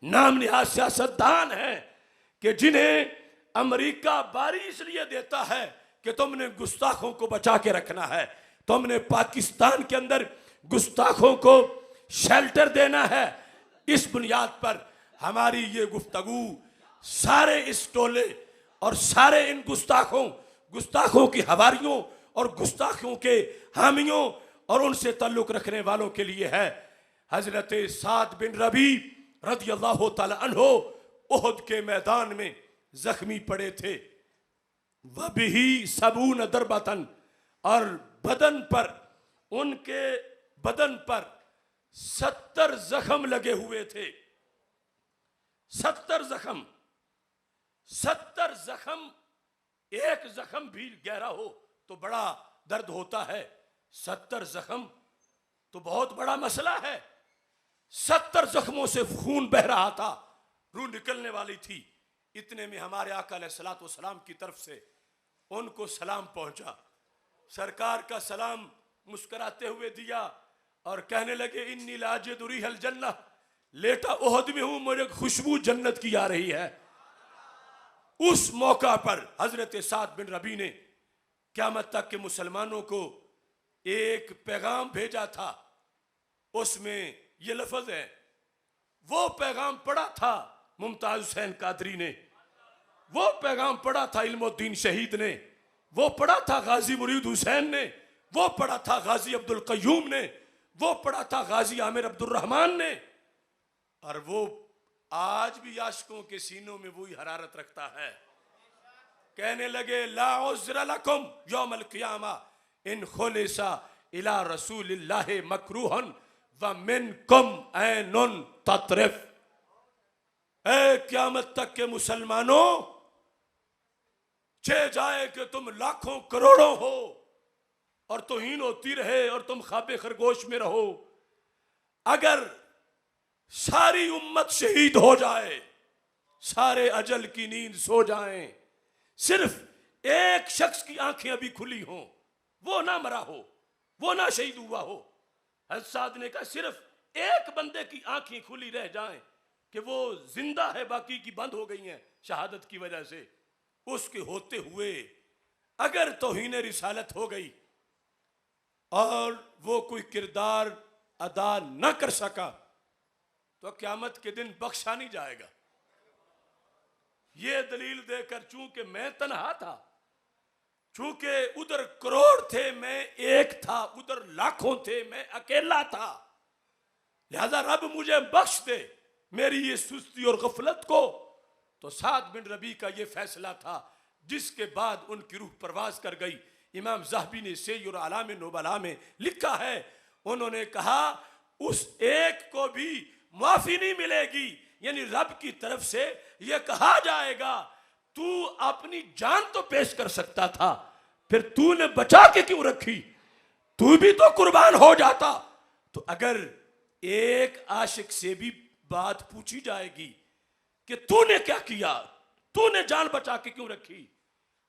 नाम निहाद सियासतदान हैं कि जिन्हें अमेरिका बारी इसलिए देता है कि तुमने गुस्ताखों को बचा के रखना है, तुमने पाकिस्तान के अंदर गुस्ताखों को शेल्टर देना है, इस बुनियाद पर हमारी ये गुफ्तगू सारे इस टोले और सारे इन गुस्ताखों की हवारियों और गुस्ताखों के हामियों और उनसे ताल्लुक रखने वालों के लिए है। हजरत साद बिन रबी रदियल्लाहु ताला अन्हो उहद के मैदान में जख्मी पड़े थे, वह भी सबून दरबतन, और उनके बदन पर 70 जख्म लगे हुए थे। 70 जख्म, एक जख्म भी गहरा हो तो बड़ा दर्द होता है, 70 जख्म तो बहुत बड़ा मसला है। 70 जख्मों से खून बह रहा था, रूह निकलने वाली थी। इतने में हमारे आका अलैहिस्सलातु वस्सलाम की तरफ से उनको सलाम पहुंचा। सरकार का सलाम मुस्कुराते हुए दिया और कहने लगे इन्नी लाजिदु रिहल जन्नह, लेटा ओहद में हूं, मुझे खुशबू जन्नत की आ रही है। उस मौका पर हजरत साद बिन रबी ने क़यामत तक के मुसलमानों को एक पैगाम भेजा था। उसमें यह लफ्ज है, वो पैगाम पढ़ा था मुमताज हुसैन कादरी ने, वो पैगाम पढ़ा था इल्मुद्दीन शहीद ने, वो पढ़ा था गाजी मुरीद हुसैन ने, वो पढ़ा था गाजी अब्दुल कय्यूम ने, वो पढ़ा था गाजी आमिर अब्दुल रहमान ने। और वो आज भी आशिकों के सीनों में वही हरारत रखता है। कहने लगे ला उज़्र लकुम यौमल क़ियामा इन खुलिसा इला रसूलिल्लाहि मकरूहन व मिनकुम ऐनुन ततरिफ। ऐ क़यामत तक के मुसलमानों, चे जाए कि तुम लाखों करोड़ों हो और तौहीन होती रहे और तुम ख्वाबे खरगोश में रहो, अगर सारी उम्मत शहीद हो जाए, सारे अजल की नींद सो जाएं, सिर्फ एक शख्स की आंखें अभी खुली हों, वो ना मरा हो, वो ना शहीद हुआ हो। हज़रत साद ने कहा सिर्फ एक बंदे की आंखें खुली रह जाएं कि वो जिंदा है, बाकी की बंद हो गई हैं शहादत की वजह से, उसके होते हुए अगर तौहीन रिसालत हो गई और वो कोई किरदार अदा न कर सका तो क़यामत के दिन बख्शा नहीं जाएगा। ये दलील देकर, चूंकि मैं तन्हा था, चूंकि उधर करोड़ थे मैं एक था, उधर लाखों थे मैं अकेला था, लिहाजा रब मुझे बख्श दे मेरी ये सुस्ती और गफलत को। तो साद बिन रबी का ये फैसला था, जिसके बाद उनकी रूह परवाज कर गई। इमाम ज़हबी ने सैयुर आलाम नुबला में लिखा है, उन्होंने कहा उस एक को भी माफी नहीं मिलेगी, यानी रब की तरफ से यह कहा जाएगा तू अपनी जान तो पेश कर सकता था, फिर तूने बचा के क्यों रखी, तू भी तो कुर्बान हो जाता। तो अगर एक आशिक से भी बात पूछी जाएगी कि तूने क्या किया, तूने जान बचा के क्यों रखी,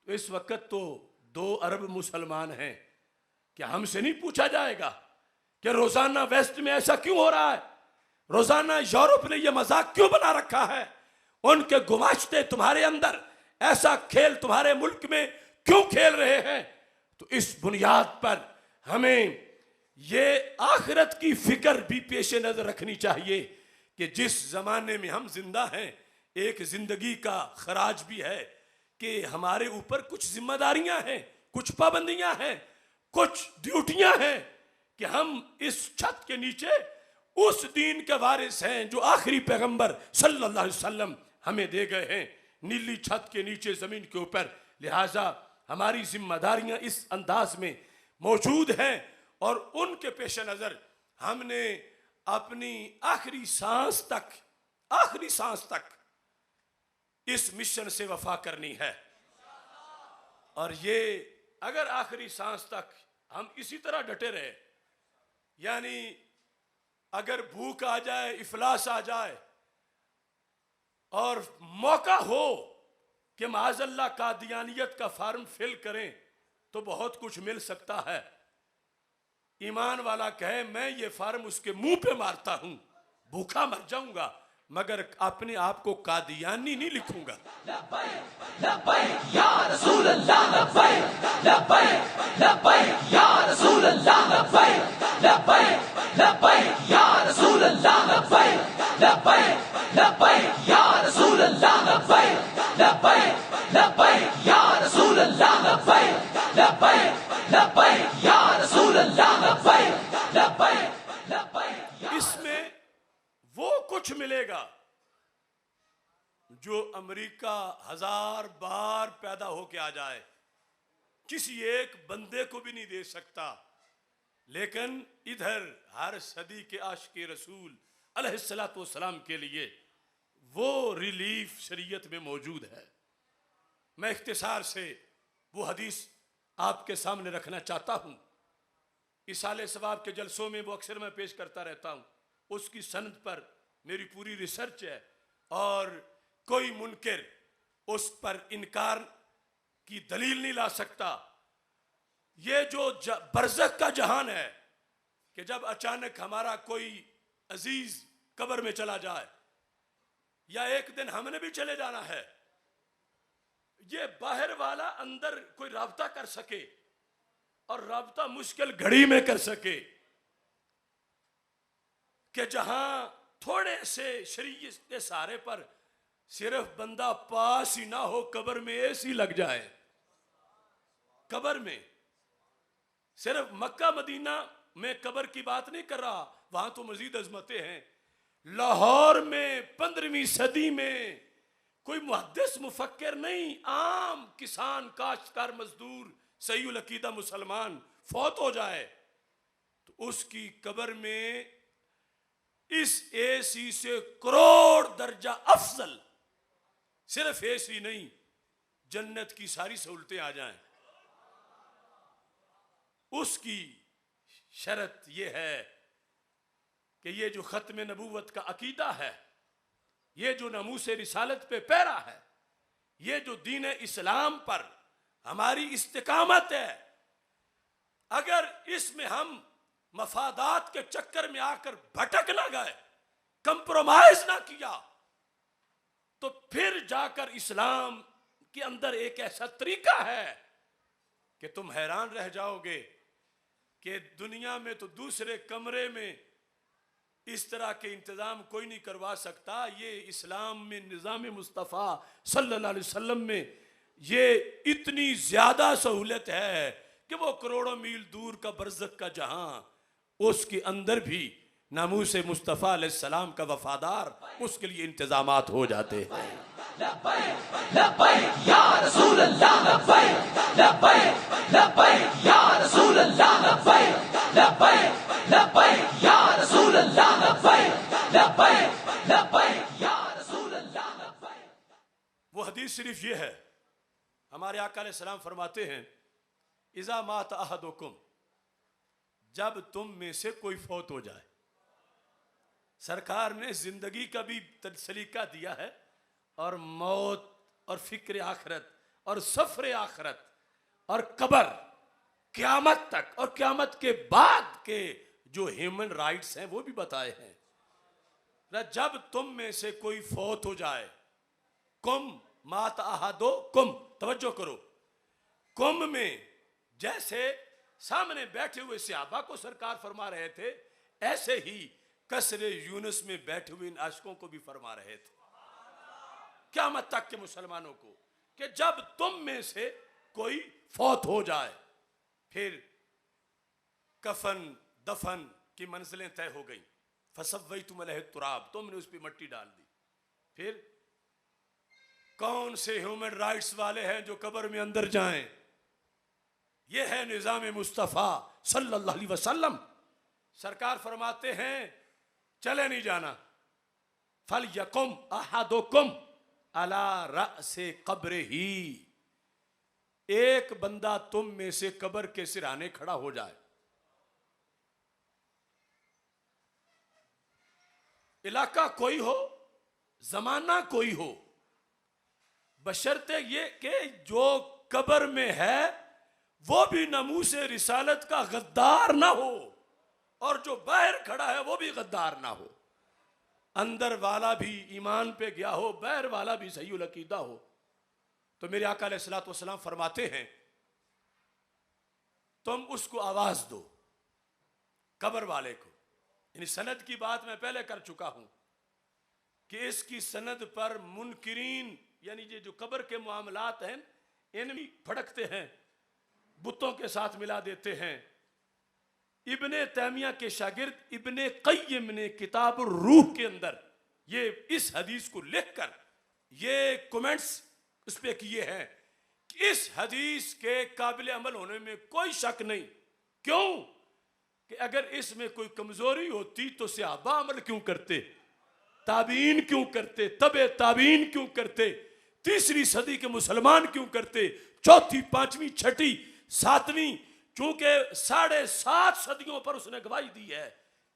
तो इस वक्त तो 2 अरब मुसलमान हैं, क्या हमसे नहीं पूछा जाएगा कि रोजाना वेस्ट में ऐसा क्यों हो रहा है, रोजाना यूरोप ने यह मजाक क्यों बना रखा है, उनके गुमाश्ते तुम्हारे अंदर ऐसा खेल तुम्हारे मुल्क में क्यों खेल रहे हैं। तो इस बुनियाद पर हमें ये आखिरत की फिक्र भी पेश नजर रखनी चाहिए कि जिस जमाने में हम जिंदा हैं, एक जिंदगी का खराज भी है कि हमारे ऊपर कुछ जिम्मेदारियां हैं, कुछ पाबंदियां हैं, कुछ ड्यूटियां हैं कि हम इस छत के नीचे उस दीन के वारिस हैं जो आखिरी पैगंबर सल्लल्लाहु अलैहि वसल्लम हमें दे गए हैं, नीली छत के नीचे जमीन के ऊपर। लिहाजा हमारी जिम्मेदारियां इस अंदाज में मौजूद हैं और उनके पेश नजर हमने अपनी आखिरी सांस तक इस मिशन से वफा करनी है। और ये अगर आखिरी सांस तक हम इसी तरह डटे रहे, यानी अगर भूख आ जाए, इफलास आ जाए और मौका हो कि माज़अल्लाह कादियानियत का फार्म फिल करें तो बहुत कुछ मिल सकता है। ईमान वाला कहे मैं ये फार्म उसके मुंह पे मारता हूं, भूखा मर जाऊंगा, मगर अपने आप को कादियानी नहीं लिखूंगा। लब्बैक लब्बैक या रसूल अल्लाह, लब्बैक लब्बैक लब्बैक या रसूल अल्लाह, लब्बैक लब्बैक लब्बैक या रसूल अल्लाह, लब्बैक लब्बैक लब्बैक या रसूल अल्लाह, लब्बैक लब्बैक लब्बैक या रसूल अल्लाह, लब्बैक लब्बैक लब्बैक या रसूल अल्लाह, लब्बैक लब्बैक लब्बैक। इसमें वो कुछ मिलेगा जो अमेरिका 1000 बार पैदा होके आ जाए, किसी एक बंदे को भी नहीं दे सकता। लेकिन इधर हर सदी के आशिक़े रसूल अलैहिस्सलातु वस्सलाम के लिए वो रिलीफ शरीयत में मौजूद है। मैं इख्तिसार से वो हदीस आपके सामने रखना चाहता हूँ। इसाले सवाब के जलसों में वो अक्सर मैं पेश करता रहता हूँ, उसकी सनद पर मेरी पूरी रिसर्च है और कोई मुनकिर उस पर इनकार की दलील नहीं ला सकता। ये जो बरज़ख का जहान है कि जब अचानक हमारा कोई अजीज कब्र में चला जाए या एक दिन हमने भी चले जाना है, ये बाहर वाला अंदर कोई राब्ता कर सके और राब्ता मुश्किल घड़ी में कर सके कि जहां थोड़े से शरीयत के सहारे पर सिर्फ बंदा पास ही ना हो, कब्र में ऐसी लग जाए। कब्र में सिर्फ मक्का मदीना में कब्र की बात नहीं कर रहा, वहां तो मजीद अजमतें हैं। लाहौर में 15वीं सदी में कोई मुहद्दिस मुफक्किर नहीं, आम किसान काश्तकार मजदूर सही उल अकीदा मुसलमान फौत हो जाए तो उसकी कब्र में इस एसी से करोड़ दर्जा अफजल, सिर्फ एसी नहीं, जन्नत की सारी सहूलतें आ जाएं। उसकी शर्त यह है कि ये जो खत्म नबूवत का अकीदा है, ये जो नमूसे रिसालत पे पैरा है, ये जो दीन इस्लाम पर हमारी इस्तिकामत है, अगर इसमें हम मफादात के चक्कर में आकर भटक ना गए, कंप्रोमाइज ना किया, तो फिर जाकर इस्लाम के अंदर एक ऐसा तरीका है कि तुम हैरान रह जाओगे कि दुनिया में तो दूसरे कमरे में इस तरह के इंतजाम कोई नहीं करवा सकता। ये इस्लाम में निज़ाम मुस्तफ़ा सल्लल्लाहु अलैहि वसल्लम में ये इतनी ज्यादा सहूलत है कि वो करोड़ों मील दूर का बरज़ख का जहां, उसके अंदर भी नामूस मुस्तफ़ा अलैहिस्सलाम का वफादार, उसके लिए इंतजामात हो जाते हैं। लब्बैक लब्बैक या रसूल अल्लाह, लब्बैक लब्बैक लब्बैक या रसूल अल्लाह, लब्बैक लब्बैक लब्बैक या रसूल अल्लाह, लब्बैक लब्बैक लब्बैक या रसूल अल्लाह, लब्बैक। वो हदीस शरीफ ये है, हमारे आका अलैहिस्सलाम फरमाते हैं, इज़ा मात अहदुकुम, जब तुम में से कोई फौत हो जाए। सरकार ने जिंदगी का भी सलीका दिया है और मौत और फिक्र आखरत और सफर आखरत और कब्र, क़यामत तक और क़यामत के बाद के जो ह्यूमन राइट्स हैं वो भी बताए हैं। जब तुम में से कोई फौत हो जाए, कुम मात अहदो कुम, तवज्जो करो, कुम में जैसे सामने बैठे हुए सहाबा को सरकार फरमा रहे थे, ऐसे ही कसरे यूनुस में बैठे हुए इन आशिकों को भी फरमा रहे थे, क़यामत तक के मुसलमानों को, कि जब तुम में से कोई फौत हो जाए, फिर कफन दफन की मंजिलें तय हो गई, फसव्वैतुम अलैहि तुराब, तुमने उस पर मट्टी डाल दी। फिर कौन से ह्यूमन राइट्स वाले हैं जो कब्र में अंदर जाएं? यह है निज़ाम मुस्तफ़ा सल्लल्लाहु अलैहि वसल्लम। सरकार फरमाते हैं चले नहीं जाना, फल यकुम अहदुकुम अला रअसे कब्र ही, एक बंदा तुम में से कब्र के सिरहाने खड़ा हो जाए। इलाका कोई हो, जमाना कोई हो, बशर्ते ये कि जो कब्र में है वो भी नमूसे रिसालत का गद्दार ना हो और जो बाहर खड़ा है वो भी गद्दार ना हो। अंदर वाला भी ईमान पे गया हो, बाहर वाला भी सही उल अकीदा हो। तो मेरे आका अलैहिस्सलातु वस्सलाम फरमाते हैं, तुम उसको आवाज दो, कब्र वाले को। यानी सनद की बात मैं पहले कर चुका हूं कि इसकी सनद पर मुनकिरीन, यानी ये जो कब्र के मामलात हैं इनमें भड़कते हैं, बुतों के साथ मिला देते हैं। इब्ने तैमिया के शागिर्द इब्ने क़य्यिम ने किताब रूह के अंदर ये इस हदीस को लिखकर ये कमेंट्स उस पे किए हैं कि इस हदीस के काबिल अमल होने में कोई शक नहीं। क्यों कि अगर इसमें कोई कमजोरी होती तो सहाबा अमल क्यों करते, ताबीन क्यों करते, तबे ताबीन क्यों करते, तीसरी सदी के मुसलमान क्यों करते, चौथी पांचवी छठी सातवीं, चूंकि 7.5 सदियों पर उसने गवाही दी है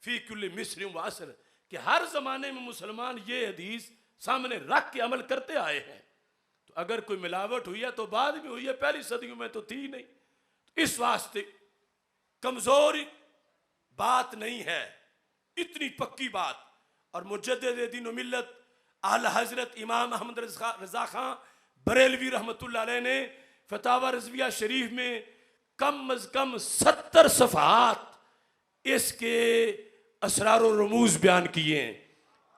फी कुल्ली मिस्र व असर कि हर जमाने में मुसलमान ये हदीस सामने रख के अमल करते आए हैं। तो अगर कोई मिलावट हुई है तो बाद में हुई है, पहली सदियों में तो थी नहीं। तो इस वास्ते कमजोरी बात नहीं है, इतनी पक्की बात। और मुजद्दिद दीन व मिल्लत आला हजरत इमाम अहमद रजा खां बरेलवी रहमतुल्लाह अलैह ने फतावा रज़विया शरीफ में कम अज कम 70 सफ़हात इसके असरार व रमूज बयान किए हैं,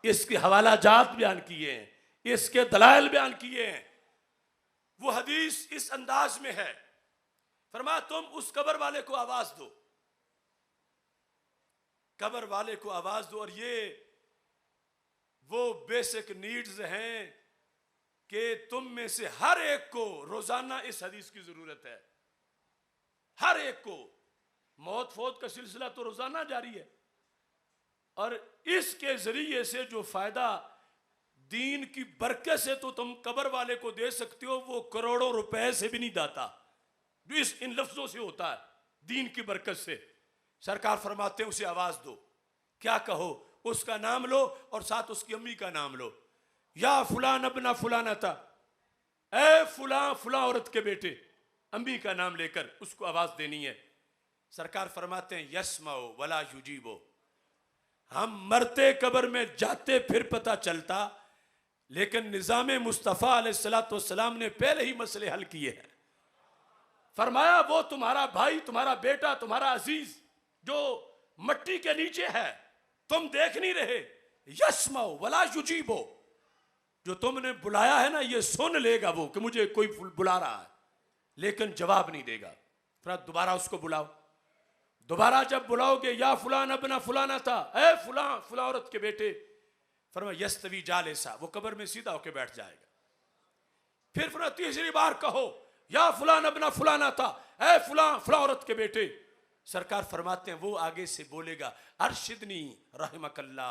इसके हवाला जात बयान किए हैं, इसके दलाइल बयान किए हैं। वो हदीस इस अंदाज में है, फरमाया तुम उस कब्र वाले को आवाज दो, कब्र वाले को आवाज दो। और ये वो बेसिक नीड्स हैं कि तुम में से हर एक को रोजाना इस हदीस की जरूरत है, हर एक को। मौत फौत का सिलसिला तो रोजाना जारी है, और इसके जरिए से जो फायदा दीन की बरकत से तो तुम कब्र वाले को दे सकते हो, वो करोड़ों रुपए से भी नहीं दाता जो इन लफ्जों से होता है, दीन की बरकत से। सरकार फरमाते हैं उसे आवाज दो, क्या कहो, उसका नाम लो और साथ उसकी अम्मी का नाम लो। या फुलान अपना फुलाना था, ए फुला फुला औरत के बेटे, अम्मी का नाम लेकर उसको आवाज देनी है। सरकार फरमाते हैं यस्माओ वला युजीबो, हम मरते कब्र में जाते फिर पता चलता, लेकिन निजाम मुस्तफ़ा अलैहिस्सलाम ने पहले ही मसले हल किए हैं। फरमाया वो तुम्हारा भाई, तुम्हारा बेटा, तुम्हारा अजीज जो मट्टी के नीचे है, तुम देख नहीं रहे, यस्माओ वला युजीबो, जो तुमने बुलाया है ना ये सुन लेगा वो कि मुझे कोई बुला रहा है, लेकिन जवाब नहीं देगा। फिर दोबारा उसको बुलाओ, दोबारा जब बुलाओगे या फुलान अपना फुलाना था, ए फुला फुला औरत के बेटे, फरमाया यस्तवी जालिसा, वो कब्र में सीधा होके बैठ जाएगा। फिर फरमाया तीसरी बार कहो या फुलान अपना फुलाना था, ए फुला फुला औरत के बेटे। सरकार फरमाते हैं वो आगे से बोलेगा अरशिदनी रहमकल्ला,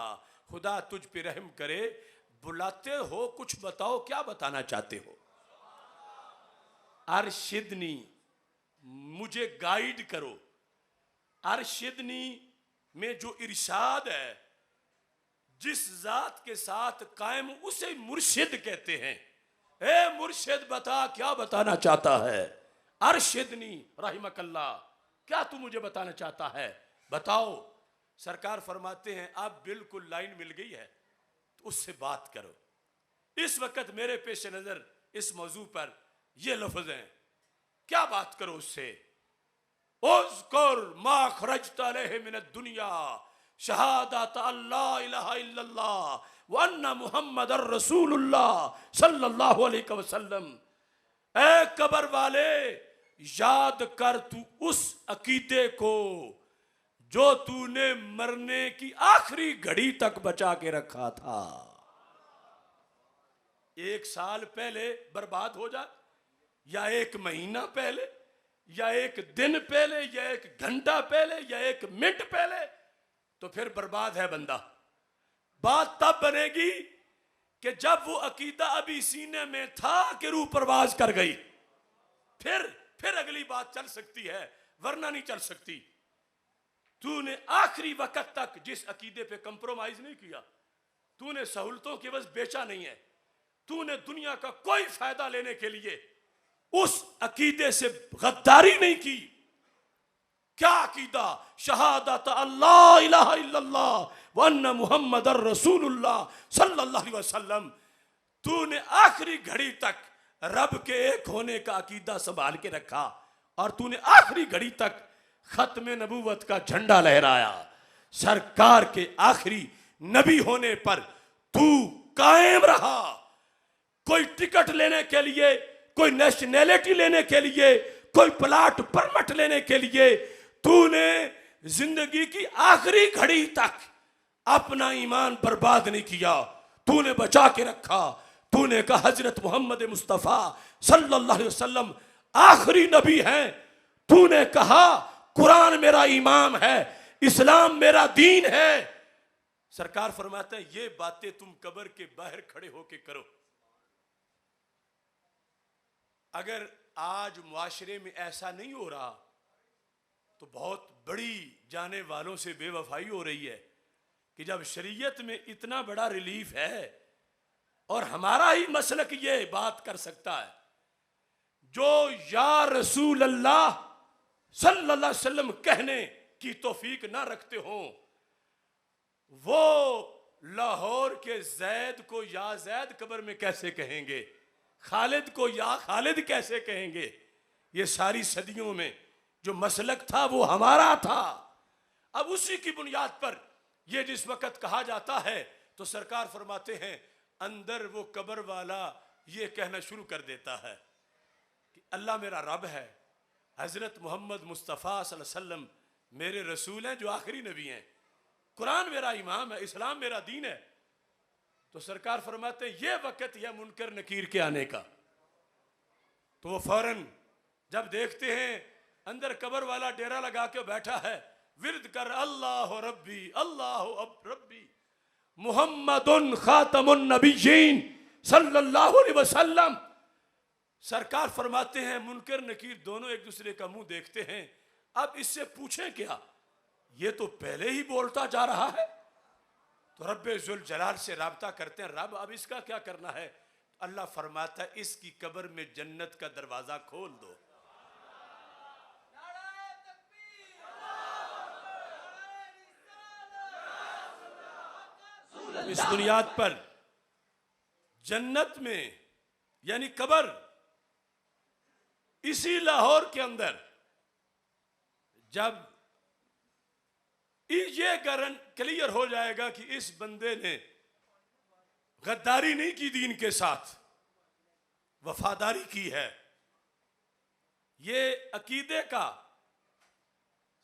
खुदा तुझ पे रहम करे, बुलाते हो कुछ बताओ, क्या बताना चाहते हो। अरशिदनी, मुझे गाइड करो। अरशिदनी में जो इरशाद है, जिस जात के साथ कायम, उसे मुर्शिद कहते हैं। ए मुर्शिद बता क्या बताना चाहता है। अरशिदनी रहमकल्ला, क्या तू मुझे बताना चाहता है, बताओ। सरकार फरमाते हैं अब बिल्कुल लाइन मिल गई है, तो उससे बात करो। इस वक्त मेरे पेश नजर इस मौजू पर ये लफ्ज हैं, क्या बात करो उससे। उज़कुर मा खरजता अलैहि मिन दुनिया शहादत अल्ला इलाहा इल्लल्लाह व अन्ना मुहम्मदर रसूलुल्लाह सल्लल्लाहु अलैहि वसल्लम। ए कब्र वाले, याद कर तू उस अकीदे को जो तूने मरने की आखिरी घड़ी तक बचा के रखा था। एक साल पहले बर्बाद हो जाए, या एक महीना पहले, या एक दिन पहले, या एक घंटा पहले, या एक मिनट पहले, तो फिर बर्बाद है बंदा। बात तब बनेगी कि जब वो अकीदा अभी सीने में था कि रूह परवाज कर गई, फिर अगली बात चल सकती है, वरना नहीं चल सकती। तूने आखिरी वक्त तक जिस अकीदे पे कंप्रोमाइज नहीं किया, तूने सहूलतों के बस बेचा नहीं है, तूने दुनिया का कोई फायदा लेने के लिए उस अकीदे से गद्दारी नहीं की। क्या अकीदा, शहादत अल्लाह इलाहा इल्लल्लाह व अन्ना मुहम्मदर रसूलुल्लाह सल्लल्लाहु अलैहि वसल्लम। तूने आखिरी घड़ी तक रब के एक होने का अकीदा संभाल के रखा, और तूने आखिरी घड़ी तक खत्म नबूवत का झंडा लहराया। सरकार के आखिरी नबी होने पर तू कायम रहा। कोई टिकट लेने के लिए, कोई नेशनैलिटी लेने के लिए, कोई प्लाट परमिट लेने के लिए तूने जिंदगी की आखिरी घड़ी तक अपना ईमान बर्बाद नहीं किया, तूने बचा के रखा। तूने कहा हजरत मोहम्मद मुस्तफ़ा सल्लल्लाहु अलैहि वसल्लम आखिरी नबी हैं। तूने कहा कुरान मेरा इमाम है, इस्लाम मेरा दीन है। सरकार फरमाता है ये बातें तुम कब्र के बाहर खड़े होके करो। अगर आज मुआशरे में ऐसा नहीं हो रहा तो बहुत बड़ी जाने वालों से बेवफाई हो रही है कि जब शरीयत में इतना बड़ा रिलीफ है और हमारा ही मसलक ये बात कर सकता है, जो या रसूल अल्लाह सल्लल्लाहु अलैहि वसल्लम कहने की तौफीक ना रखते हो, वो लाहौर के जैद को या जैद कब्र में कैसे कहेंगे, खालिद को या खालिद कैसे कहेंगे। ये सारी सदियों में जो मसलक था वो हमारा था। अब उसी की बुनियाद पर ये जिस वक्त कहा जाता है तो सरकार फरमाते हैं अंदर वो कब्र वाला ये कहना शुरू कर देता है कि अल्लाह मेरा रब है, हजरत मोहम्मद मुस्तफ़ा सल्लल्लाहु अलैहि वसल्लम मेरे रसूल हैं जो आखिरी नबी हैं, कुरान मेरा इमाम है, इस्लाम मेरा दीन है। तो सरकार फरमाते हैं ये वक्त है मुनकर नकीर के आने का। तो वो फौरन जब देखते हैं अंदर कब्र वाला डेरा लगा के बैठा है, विर्द कर अल्लाह रब्बी अल्लाह रब्बी मुहम्मदुन खातमुन नबिय्यीन सल्लल्लाहु अलैहि वसल्लम। सरकार फरमाते हैं मुनकर नकीर दोनों एक दूसरे का मुंह देखते हैं, अब इससे पूछें क्या, ये तो पहले ही बोलता जा रहा है। तो रब्बे जुल जलाल से राब्ता करते हैं, रब अब इसका क्या करना है। अल्लाह फरमाता है इसकी कब्र में जन्नत का दरवाजा खोल दो। इस बुनियाद पर जन्नत में यानी कब्र इसी लाहौर के अंदर जब ये क्लियर हो जाएगा कि इस बंदे ने गद्दारी नहीं की, दीन के साथ वफादारी की है, ये अकीदे का,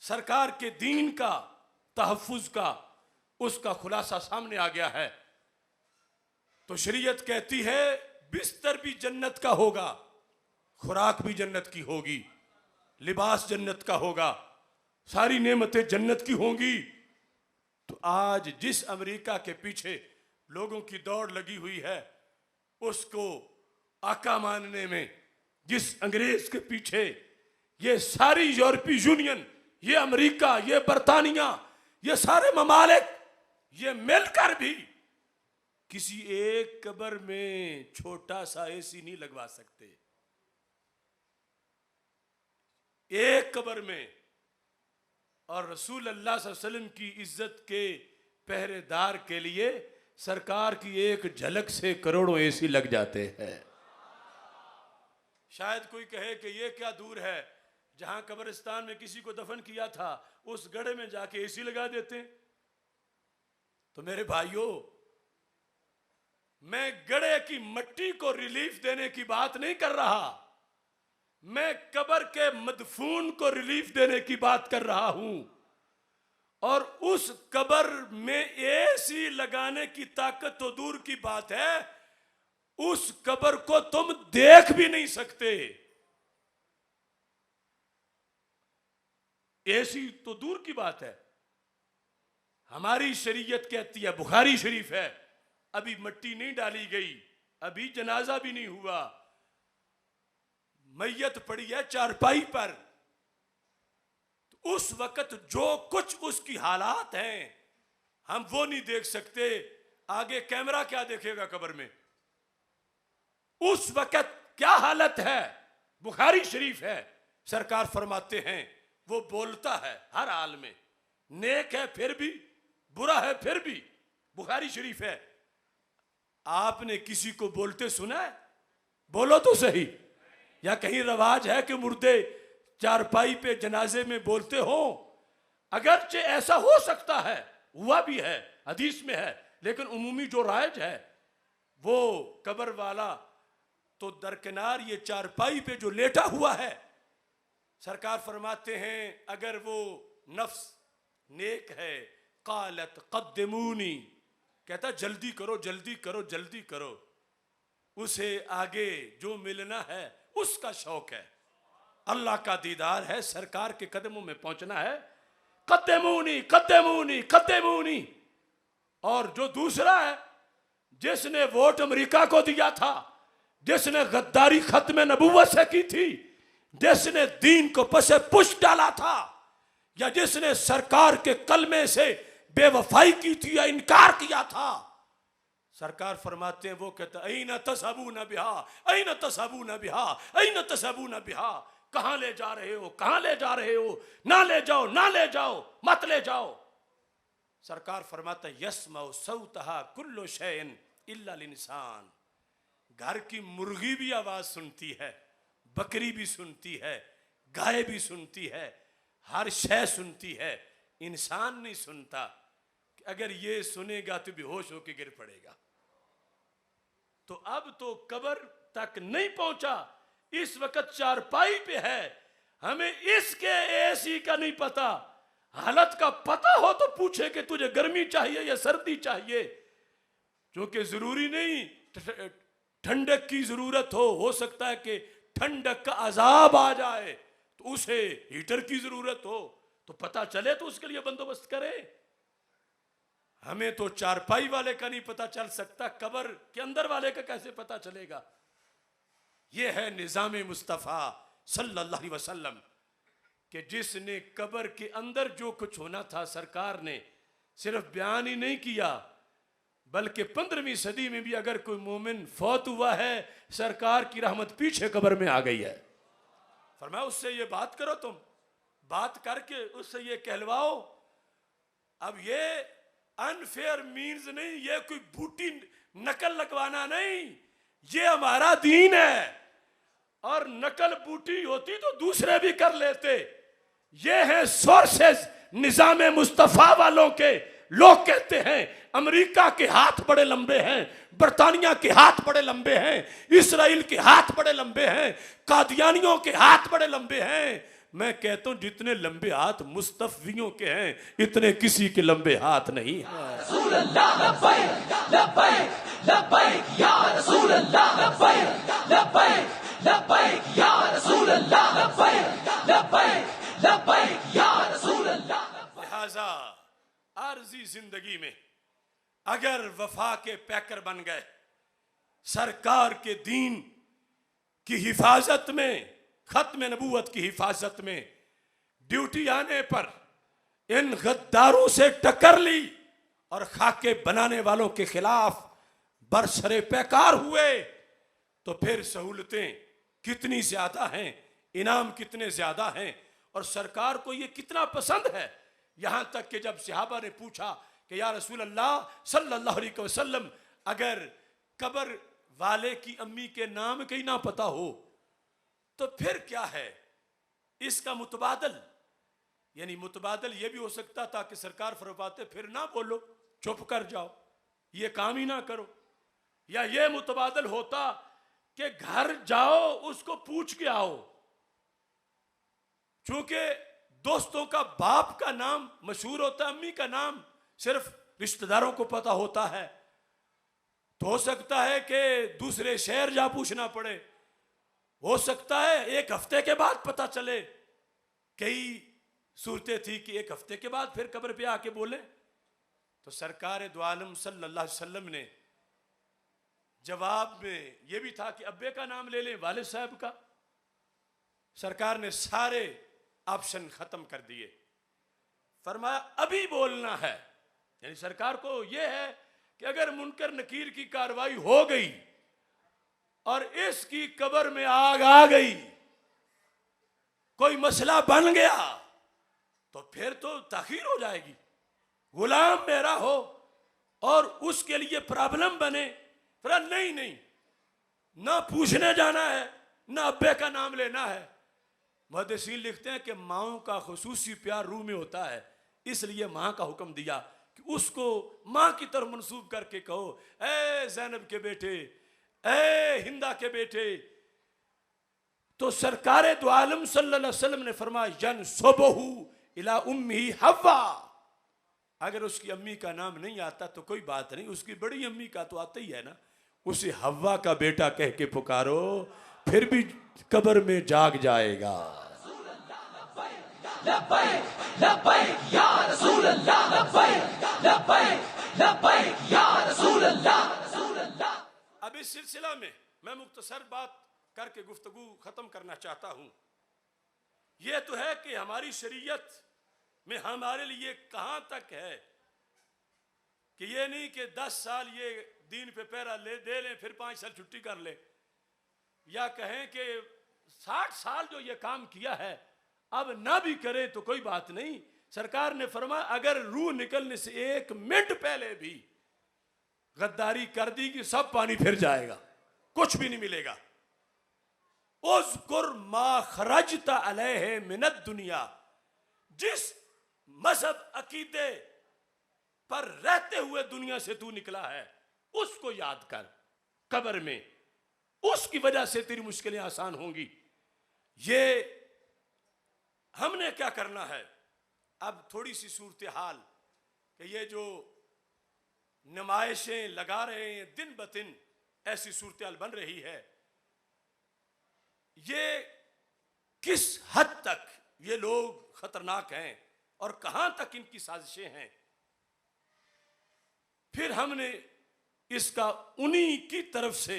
सरकार के दीन का, तहफ्फुज का, उसका खुलासा सामने आ गया है। तो शरीयत कहती है बिस्तर भी जन्नत का होगा, खुराक भी जन्नत की होगी, लिबास जन्नत का होगा, सारी नेमतें जन्नत की होंगी। तो आज जिस अमेरिका के पीछे लोगों की दौड़ लगी हुई है, उसको आका मानने में, जिस अंग्रेज के पीछे ये सारी यूरोपीय यूनियन, ये अमेरिका, ये बरतानिया, ये सारे ममालिक ये मिलकर भी किसी एक कब्र में छोटा सा एसी नहीं लगवा सकते। एक कब्र में। और रसूल अल्लाह सल्लल्लाहु अलैहि वसल्लम की इज्जत के पहरेदार के लिए सरकार की एक झलक से करोड़ों एसी लग जाते हैं। शायद कोई कहे कि ये क्या दूर है, जहां कब्रिस्तान में किसी को दफन किया था उस गड्ढे में जाके एसी लगा देते हैं। तो मेरे भाइयों, मैं गड्ढे की मिट्टी को रिलीफ देने की बात नहीं कर रहा, मैं कब्र के मदफून को रिलीफ देने की बात कर रहा हूं। और उस कब्र में एसी लगाने की ताकत तो दूर की बात है, उस कब्र को तुम देख भी नहीं सकते। एसी तो दूर की बात है। हमारी शरीयत कहती है, बुखारी शरीफ है, अभी मिट्टी नहीं डाली गई, अभी जनाजा भी नहीं हुआ, मैयत पड़ी है चारपाई पर, तो उस वक्त जो कुछ उसकी हालात हैं हम वो नहीं देख सकते। आगे कैमरा क्या देखेगा कब्र में, उस वक्त क्या हालत है। बुखारी शरीफ है, सरकार फरमाते हैं वो बोलता है हर हाल में, नेक है फिर भी, बुरा है फिर भी। बुखारी शरीफ है। आपने किसी को बोलते सुना है? बोलो तो सही। या कहीं रवाज है कि मुर्दे चारपाई पे जनाजे में बोलते हो? अगरचे ऐसा हो सकता है, हुआ भी है, हदीस में है, लेकिन उमूमी जो राइज है वो कब्र वाला तो दरकिनार ये चारपाई पे जो लेटा हुआ है, सरकार फरमाते हैं अगर वो नफ्स नेक है, कालत कद्दमूनी, कहता जल्दी करो जल्दी करो जल्दी करो, उसे आगे जो मिलना है उसका शौक है, अल्लाह का दीदार है, सरकार के कदमों में पहुंचना है। कद्दमूनी कद्दमूनी कद्दमूनी। और जो दूसरा है, जिसने वोट अमेरिका को दिया था, जिसने गद्दारी खत्म नबूवत से की थी, जिसने दीन को पसे पुश डाला था, या जिसने सरकार के कलमे से बेवफाई की थी या इनकार किया था, सरकार फरमाते हैं वो कहता ऐन तसबून बिहा ऐन तसबून बिहा ऐन तसबून बिहा, कहां ले जा रहे हो, कहां ले जा रहे हो, ना ले जाओ, ना ले जाओ, मत ले जाओ। सरकार फरमाता यस्माउ सौतहा कुल्लु शैइन इल्ला इंसान। घर की मुर्गी भी आवाज सुनती है, बकरी भी सुनती है, गाय भी सुनती है, हर शय सुनती है, इंसान नहीं सुनता। अगर ये सुनेगा तो बेहोश होकर गिर पड़ेगा। तो अब तो कब्र तक नहीं पहुंचा, इस वक्त चारपाई पे है, हमें इसके एसी का नहीं पता। हालत का पता हो तो पूछे कि तुझे गर्मी चाहिए या सर्दी चाहिए, क्योंकि जरूरी नहीं ठंडक की जरूरत हो सकता है कि ठंडक का अजाब आ जाए तो उसे हीटर की जरूरत हो, तो पता चले तो उसके लिए बंदोबस्त करे। हमें तो चारपाई वाले का नहीं पता चल सकता, कब्र के अंदर वाले का कैसे पता चलेगा। यह है निजाम मुस्तफ़ा सल्लल्लाहु अलैहि वसल्लम कि जिसने कब्र के अंदर जो कुछ होना था सरकार ने सिर्फ बयान ही नहीं किया, बल्कि 15वीं सदी में भी अगर कोई मोमिन फौत हुआ है, सरकार की रहमत पीछे कब्र में आ गई है। फरमाया उससे ये बात करो, तुम बात करके उससे ये कहलवाओ। अब ये अनफेयर मीन्स नहीं, ये कोई बूटी नकल लगवाना नहीं, ये हमारा दीन है। और नकल बूटी होती तो दूसरे भी कर लेते। ये हैं सोर्सेस निजाम मुस्तफा वालों के। लोग कहते हैं अमेरिका के हाथ बड़े लंबे हैं, बरतानिया के हाथ बड़े लंबे हैं, इसराइल के हाथ बड़े लंबे हैं, कादियानियों के हाथ बड़े लंबे हैं। मैं कहता हूं जितने लंबे हाथ मुस्तफियों के हैं, इतने किसी के लंबे हाथ नहीं हैं। रसूल अल्लाह लब्बैक लब्बैक लब्बैक या रसूल अल्लाह लब्बैक लब्बैक लब्बैक या रसूल अल्लाह लब्बैक लब्बैक लब्बैक या रसूल अल्लाह। लिहाजा आरजी जिंदगी में अगर वफा के पैकर बन गए, सरकार के दीन की हिफाजत में, खत्म नबूवत की हिफाजत में ड्यूटी आने पर इन गद्दारों से टक्कर ली और खाके बनाने वालों के खिलाफ बरसरे पैकार हुए, तो फिर सहूलतें कितनी ज्यादा हैं, इनाम कितने ज्यादा हैं, और सरकार को ये कितना पसंद है। यहां तक कि जब सहाबा ने पूछा कि या रसूल अल्लाह सल्लल्लाहु अलैहि वसल्लम, अगर कब्र वाले की अम्मी के नाम कहीं ना पता हो तो फिर क्या है इसका मुतबादल। यानी मुतबादल ये भी हो सकता था कि सरकार फरमाते फिर ना बोलो, चुप कर जाओ, ये काम ही ना करो। या ये मुतबादल होता कि घर जाओ उसको पूछ के आओ, चूंकि दोस्तों का बाप का नाम मशहूर होता है, अम्मी का नाम सिर्फ रिश्तेदारों को पता होता है, तो हो सकता है कि दूसरे शहर जा पूछना पड़े, हो सकता है एक हफ्ते के बाद पता चले। कई सूरतें थी कि एक हफ्ते के बाद फिर कब्र पे आके बोले। तो सरकार दो आलम सल्लल्लाहु अलैहि वसल्लम ने जवाब में यह भी था कि अब्बे का नाम ले लें, वालिद साहब का। सरकार ने सारे ऑप्शन खत्म कर दिए, फरमाया अभी बोलना है। यानी सरकार को यह है कि अगर मुनकर नकीर की कार्रवाई हो गई और इसकी कब्र में आग आ गई, कोई मसला बन गया, तो फिर तो ताखीर हो जाएगी। गुलाम मेरा हो और उसके लिए प्रॉब्लम बने, फिर नहीं नहीं, ना पूछने जाना है ना अब्बे का नाम लेना है। मुहद्दिसीन लिखते हैं कि माओं का खुसूसी प्यार रूह में होता है, इसलिए मां का हुक्म दिया कि उसको मां की तरफ मंसूब करके कहो, ए ज़ैनब के बेटे, ए हिंदा के बेटे। तो सरकार दो आलम सल्लल्लाहु अलैहि वसल्लम ने फरमाया यनसुबहु इला उम्मी हव्वा। अगर उसकी अम्मी का नाम नहीं आता तो कोई बात नहीं, उसकी बड़ी अम्मी का तो आता ही है ना, उसे हव्वा का बेटा कह के पुकारो, फिर भी कब्र में जाग जाएगा। लब्बैक लब्बैक या रसूल अल्लाह लब्बैक लब्बैक लब्बैक या रसूल अल्लाह रसूल अल्लाह। अब इस सिलसिला में मैं मुख्तसर बात करके गुफ्तगू खत्म करना चाहता हूं। यह तो है कि हमारी शरीयत में हमारे लिए कहां तक है कि ये नहीं कि 10 साल ये दीन पे पहरा ले दे लें फिर 5 साल छुट्टी कर ले, या कहें कि 60 साल जो ये काम किया है, अब ना भी करे तो कोई बात नहीं। सरकार ने फरमाया अगर रूह निकलने से 1 मिनट पहले भी गद्दारी कर दी कि सब पानी फिर जाएगा, कुछ भी नहीं मिलेगा। उज़कुर मा खरजता अलैहि मिनद दुनिया, जिस मजहब अकीदे पर रहते हुए दुनिया से तू निकला है उसको याद कर कब्र में, उसकी वजह से तेरी मुश्किलें आसान होंगी। ये हमने क्या करना है अब, थोड़ी सी सूरत हाल कि ये जो नुमाइशें लगा रहे हैं दिन ब दिन, ऐसी सूरत हाल बन रही है, ये किस हद तक ये लोग खतरनाक हैं और कहां तक इनकी साजिशें हैं। फिर हमने इसका उन्हीं की तरफ से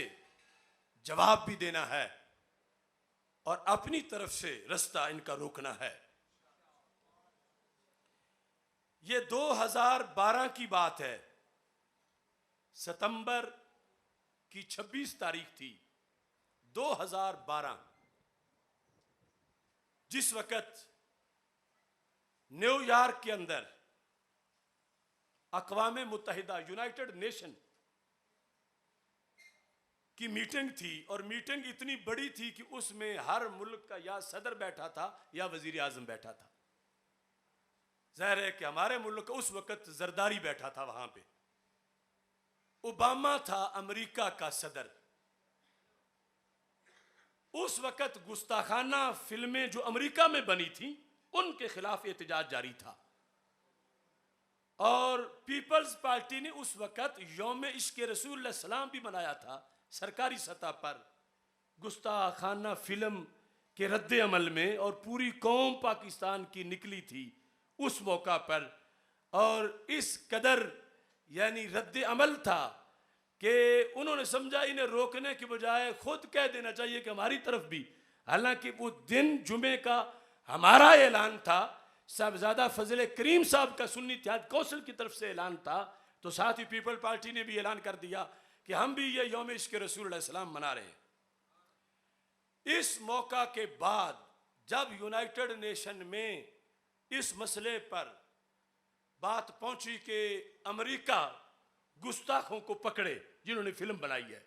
जवाब भी देना है और अपनी तरफ से रास्ता इनका रोकना है। ये 2012 की बात है, सितंबर की 26 तारीख थी 2012, जिस वक़्त न्यूयॉर्क के अंदर अक़वाम मुत्तहिदा यूनाइटेड नेशन की मीटिंग थी। और मीटिंग इतनी बड़ी थी कि उसमें हर मुल्क का या सदर बैठा था या वजीर आजम बैठा था। जाहिर है कि हमारे मुल्क का उस वक़्त जरदारी बैठा था वहां पे, ओबामा था अमेरिका का सदर। उस वक़्त गुस्ताखाना फिल्में जो अमेरिका में बनी थी उनके खिलाफ एहतजाज जारी था और पीपल्स पार्टी ने उस वक़्त यौम इश्क़ रसूल सलाम भी मनाया था सरकारी सतह पर, गुस्ताखाना फिल्म के रद्द अमल में, और पूरी कौम पाकिस्तान की निकली थी उस मौका पर। और इस कदर यानी रद्द अमल था कि उन्होंने समझा इन्हें रोकने के बजाय खुद कह देना चाहिए कि हमारी तरफ भी, हालांकि वो दिन जुमे का हमारा ऐलान था, साहबजादा फजल करीम साहब का सुन्नी इत्तेहाद कौंसिल की तरफ से ऐलान था, तो साथ ही पीपल पार्टी ने भी ऐलान कर दिया कि हम भी ये यौम इश्क़ रसूल सलाम मना रहे हैं। इस मौका के बाद जब यूनाइटेड नेशन में इस मसले पर बात पहुंची कि अमेरिका गुस्ताखों को पकड़े जिन्होंने फिल्म बनाई है,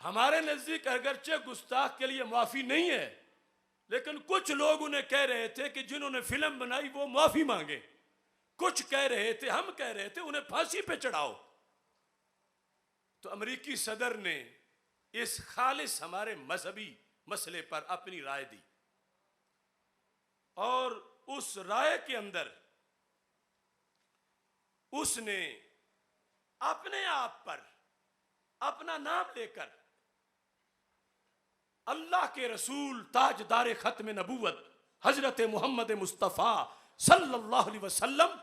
हमारे नजदीक अगरचे गुस्ताख के लिए माफी नहीं है, लेकिन कुछ लोग उन्हें कह रहे थे कि जिन्होंने फिल्म बनाई वो माफी मांगे, कुछ कह रहे थे, हम कह रहे थे उन्हें फांसी पे चढ़ाओ। तो अमेरिकी सदर ने इस खालिस हमारे मजहबी मसले पर अपनी राय दी और उस राय के अंदर उसने अपने आप पर अपना नाम लेकर अल्लाह के रसूल ताजदार खत्म नबूवत हजरत मोहम्मद मुस्तफ़ा सल्लल्लाहु अलैहि वसल्लम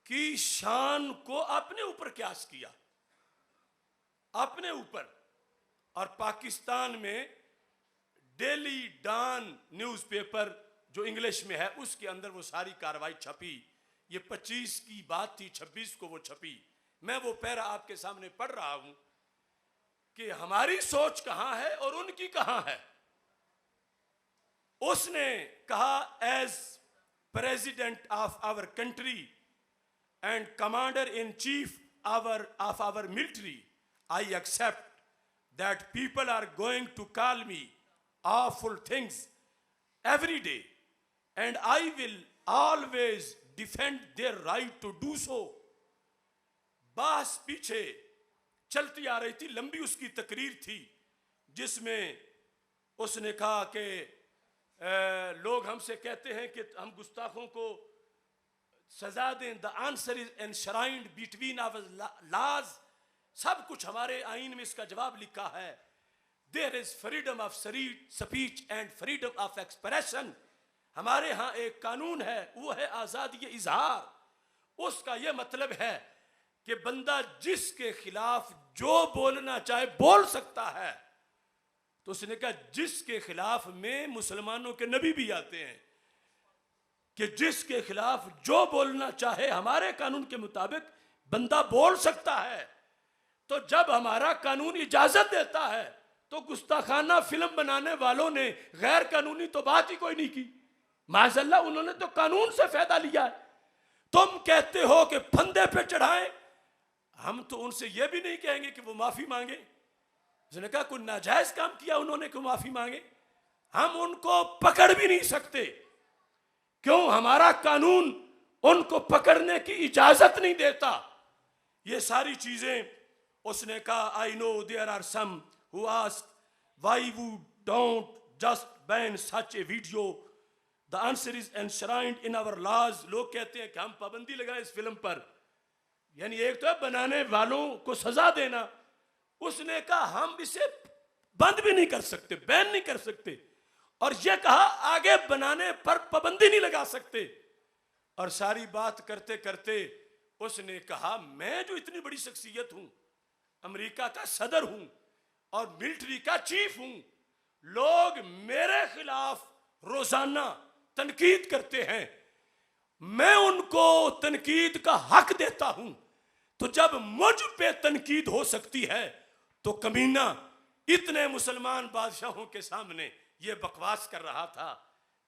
की शान को अपने ऊपर क्यास किया, अपने ऊपर। और पाकिस्तान में डेली डॉन न्यूज़पेपर जो इंग्लिश में है उसके अंदर वो सारी कार्रवाई छपी। ये 25 की बात थी, 26 को वो छपी। मैं वो पैरा आपके सामने पढ़ रहा हूं कि हमारी सोच कहां है और उनकी कहां है। उसने कहा, as president of our country and commander in chief of our military, I accept that people are going to call me awful things every day and I will always defend their right to do so। बास पीछे चलती आ रही थी, लंबी उसकी तकरीर थी जिसमें उसने कहा कि लोग हमसे कहते हैं कि हम गुस्ताखों को सजा दें, the answer is enshrined between our laws, सब कुछ हमारे आईन में इसका जवाब लिखा है। There is freedom of speech and freedom of expression, हमारे यहाँ एक कानून है, वो है आज़ादी इजहार। उसका यह मतलब है कि बंदा जिसके खिलाफ जो बोलना चाहे बोल सकता है। तो उसने कहा जिसके खिलाफ में मुसलमानों के नबी भी आते हैं कि जिसके खिलाफ जो बोलना चाहे हमारे कानून के मुताबिक बंदा बोल सकता है। तो जब हमारा कानून इजाजत देता है तो गुस्ताखाना फिल्म बनाने वालों ने गैर कानूनी तो बात ही कोई नहीं की। माज़अल्लाह उन्होंने तो कानून से फायदा लिया है। तुम कहते हो कि फंदे पे चढ़ाएं, हम तो उनसे यह भी नहीं कहेंगे कि वो माफी मांगे। उसने कहा कोई नाजायज काम किया उन्होंने क्यों माफी मांगे। हम उनको पकड़ भी नहीं सकते, क्यों? हमारा कानून उनको पकड़ने की इजाजत नहीं देता। ये सारी चीजें उसने कहा I know there are some who ask why we don't just ban such a video, the answer is enshrined in our laws. लोग कहते हैं कि हम पाबंदी लगाएं इस फिल्म पर, यानी एक तो है बनाने वालों को सजा देना। उसने कहा हम इसे बंद भी नहीं कर सकते, बैन नहीं कर सकते, और यह कहा आगे बनाने पर पाबंदी नहीं लगा सकते। और सारी बात करते करते उसने कहा मैं जो इतनी बड़ी शख्सियत हूं, अमेरिका का सदर हूं और मिलिट्री का चीफ हूं, लोग मेरे खिलाफ रोजाना तनकीद करते हैं, मैं उनको तनकीद का हक देता हूं। तो जब मुझ पे तनकीद हो सकती है तो कमीना इतने मुसलमान बादशाहों के सामने ये बकवास कर रहा था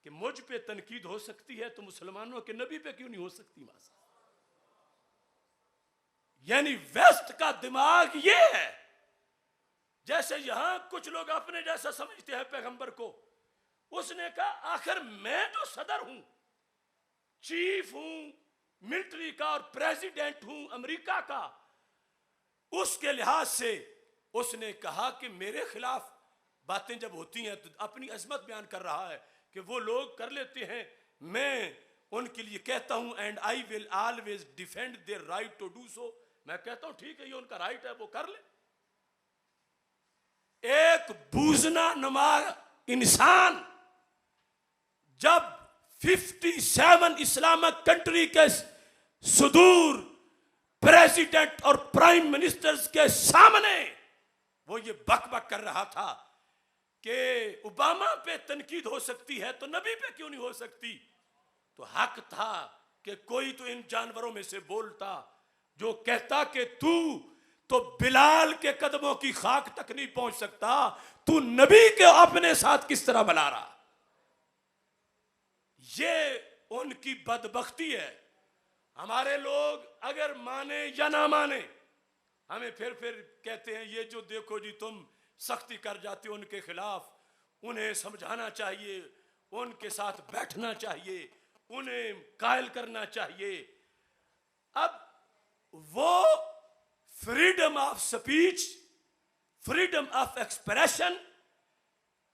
कि मुझ पे तनकीद हो सकती है तो मुसलमानों के नबी पे क्यों नहीं हो सकती। मासा यानी वेस्ट का दिमाग ये है, जैसे यहां कुछ लोग अपने जैसा समझते हैं पैगंबर को। उसने कहा आखिर मैं जो सदर हूं, चीफ हूं मिलिट्री का और प्रेसिडेंट हूं अमेरिका का, उसके लिहाज से उसने कहा कि मेरे खिलाफ बातें जब होती हैं तो अपनी अजमत बयान कर रहा है कि वो लोग कर लेते हैं, मैं उनके लिए कहता हूं and I will always defend their right to do so. मैं कहता हूं ठीक है ये उनका राइट है, वो कर ले। एक बूझना नुमा इंसान जब 57 इस्लामिक कंट्री के सुदूर प्रेसिडेंट और प्राइम मिनिस्टर्स के सामने वो ये बक बक कर रहा था कि ओबामा पे तनकीद हो सकती है तो नबी पे क्यों नहीं हो सकती, तो हक था कि कोई तो इन जानवरों में से बोलता जो कहता कि तू तो बिलाल के कदमों की खाक तक नहीं पहुंच सकता, तू नबी के अपने साथ किस तरह बना रहा। ये उनकी बदबख्ती है। हमारे लोग अगर माने या ना माने, हमें फिर कहते हैं ये जो देखो जी तुम सख्ती कर जाते हो उनके खिलाफ, उन्हें समझाना चाहिए, उनके साथ बैठना चाहिए, उन्हें कायल करना चाहिए। अब वो freedom of speech, freedom of expression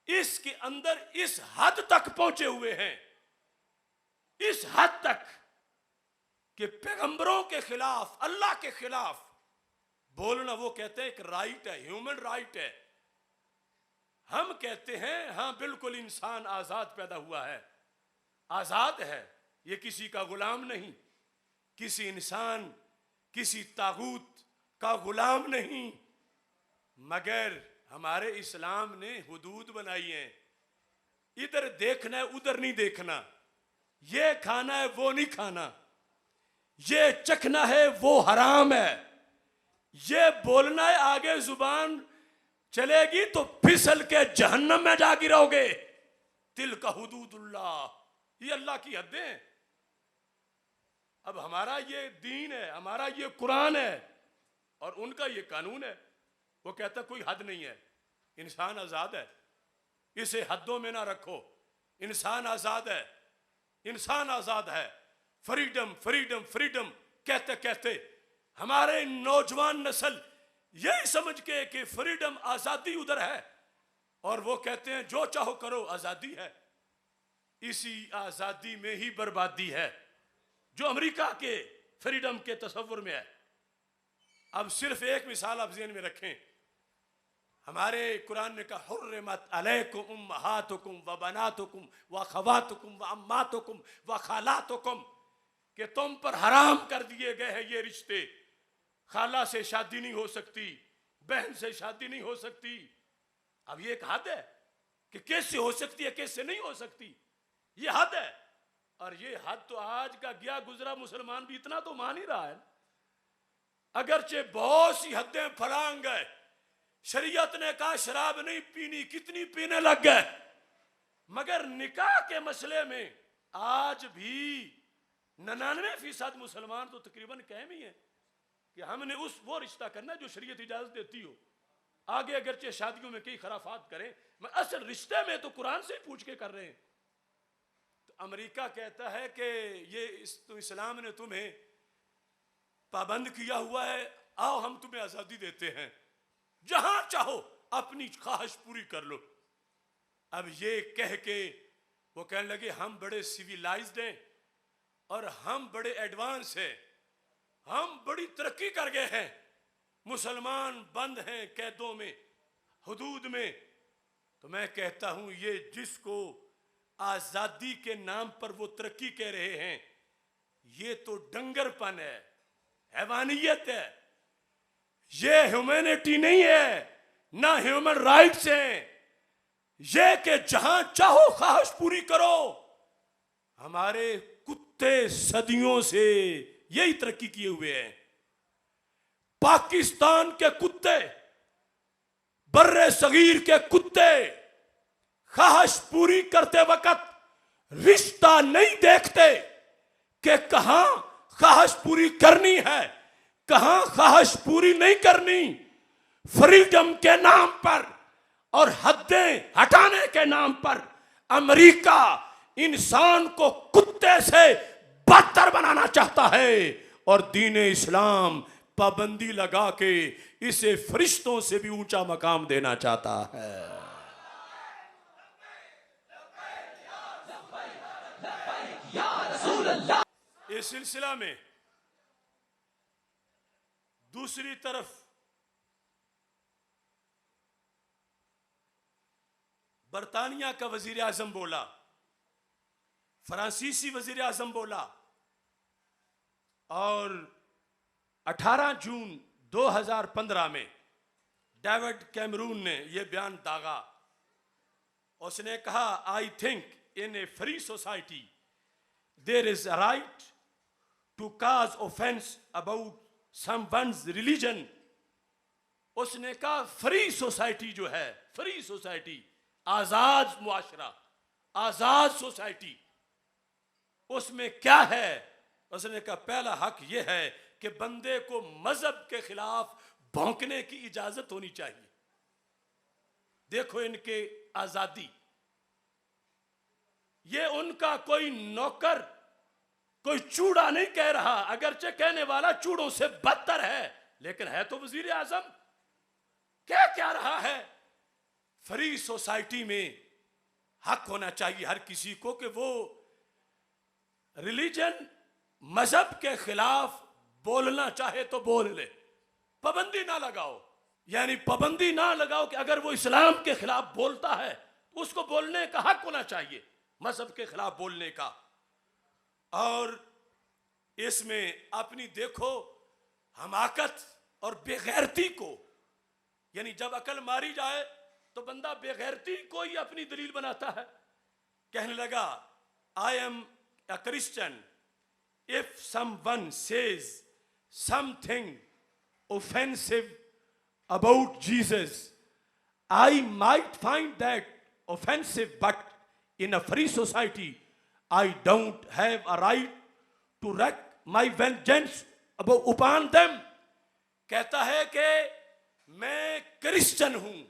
इसके अंदर इस हद तक पहुंचे हुए हैं, इस हद तक कि पैगंबरों के खिलाफ, अल्लाह के खिलाफ बोलना वो कहते हैं एक राइट है, ह्यूमन राइट है। हम कहते हैं हाँ बिल्कुल इंसान आजाद पैदा हुआ है, आजाद है, ये किसी का गुलाम नहीं, किसी इंसान किसी तागूत का गुलाम नहीं, मगर हमारे इस्लाम ने हुदूद बनाई है। इधर देखना है उधर नहीं देखना, ये खाना है वो नहीं खाना, ये चखना है वो हराम है, ये बोलना है आगे जुबान चलेगी तो फिसल के जहन्नम में जा गिरोगे। तिल का हुदूदुल्लाह, ये अल्लाह की हदें। अब हमारा ये दीन है, हमारा ये कुरान है और उनका ये कानून है। वो कहता कोई हद नहीं है, इंसान आजाद है, इसे हदों में ना रखो, इंसान आजाद है, इंसान आजाद है। फ्रीडम फ्रीडम फ्रीडम कहते कहते हमारे नौजवान नस्ल यही समझ के कि फ्रीडम आजादी उधर है और वो कहते हैं जो चाहो करो आजादी है, इसी आजादी में ही बर्बादी है जो अमेरिका के फ्रीडम के तस्वुर में है। अब सिर्फ एक मिसाल आप ज़हन में रखें, हमारे कुरान ने कहा हुर्रिमत अलैकुम उम्महातुकुम व बनातुकुम व खवातुकुम व अम्मातुकुम व खालातुकुम, कि तुम पर हराम कर दिए गए हैं ये रिश्ते। खाला से शादी नहीं हो सकती, बहन से शादी नहीं हो सकती। अब ये एक हद है कि कैसे हो सकती है कैसे नहीं हो सकती, ये हद है। और ये हद तो आज का गया गुजरा मुसलमान भी इतना तो मान ही रहा है, अगरचे बहुत सी हदें फलांग गए, शरीयत ने कहा शराब नहीं पीनी, कितनी पीने लग गए। मगर निकाह के मसले में आज भी 99% मुसलमान तो तकरीबन कहम ही है कि हमने वो रिश्ता करना जो शरीयत इजाजत देती हो। आगे अगरचे शादियों में कई खराफात करें, मगर असल रिश्ते में तो कुरान से ही पूछ के कर रहे हैं। तो अमेरिका कहता है कि तो इस्लाम ने तुम्हें पाबंद किया हुआ है, आओ हम तुम्हें आजादी देते हैं, जहां चाहो अपनी ख्वाहिश पूरी कर लो। अब ये कह के वो कहने लगे हम बड़े सिविलाइज्ड हैं और हम बड़े एडवांस हैं, हम बड़ी तरक्की कर गए हैं, मुसलमान बंद हैं कैदों में, हुदूद में। तो मैं कहता हूं ये जिसको आजादी के नाम पर वो तरक्की कह रहे हैं, ये तो डंगरपन है, हैवानियत है, ये ह्यूमैनिटी नहीं है, ना ह्यूमन राइट्स हैं। ये कि जहां चाहो ख्वाहिश पूरी करो। हमारे कुत्ते सदियों से यही तरक्की किए हुए हैं। पाकिस्तान के कुत्ते, बर्रे सगीर के कुत्ते ख्वाहिश पूरी करते वक्त रिश्ता नहीं देखते कि कहां ख्वाहिश पूरी करनी है, कहां ख्वाहिश पूरी नहीं करनी। फ्रीडम के नाम पर और हदें हटाने के नाम पर अमेरिका इंसान को कुत्ते से बदतर बनाना चाहता है और दीन इस्लाम पाबंदी लगा के इसे फरिश्तों से भी ऊंचा मकाम देना चाहता है। इस सिलसिला में दूसरी तरफ बरतानिया का वजीर आजम बोला, फ्रांसीसी वजीर आजम बोला, और 18 जून 2015 में डेविड कैमरून ने यह बयान दागा। उसने कहा I think in a free society there is a right to cause offence about someone's religion. उसने कहा फ्री सोसाइटी जो है, फ्री सोसाइटी, आजाद मुआशरा, आजाद सोसाइटी, उसमें क्या है? उसने कहा पहला हक यह है कि बंदे को मजहब के खिलाफ भौंकने की इजाजत होनी चाहिए। देखो इनके आजादी, ये उनका कोई नौकर, कोई चूड़ा नहीं कह रहा, अगरचे कहने वाला चूड़ों से बदतर है, लेकिन है तो वजीर आजम। क्या रहा है? फ्री सोसाइटी में हक होना चाहिए हर किसी को कि वो रिलीजन, मजहब के खिलाफ बोलना चाहे तो बोल ले, पाबंदी ना लगाओ। यानी पाबंदी ना लगाओ कि अगर वो इस्लाम के खिलाफ बोलता है तो उसको बोलने का हक होना चाहिए, मजहब के खिलाफ बोलने का। और इसमें अपनी देखो हमाकत और बेगैरती को, यानी जब अकल मारी जाए तो बंदा बेगैरती को ही अपनी दलील बनाता है। कहने लगा I am a Christian, if someone says something offensive about Jesus, I might find that offensive, but in a free society I don't have a right to wreak my vengeance upon them। कहता है कि मैं Christian हूं,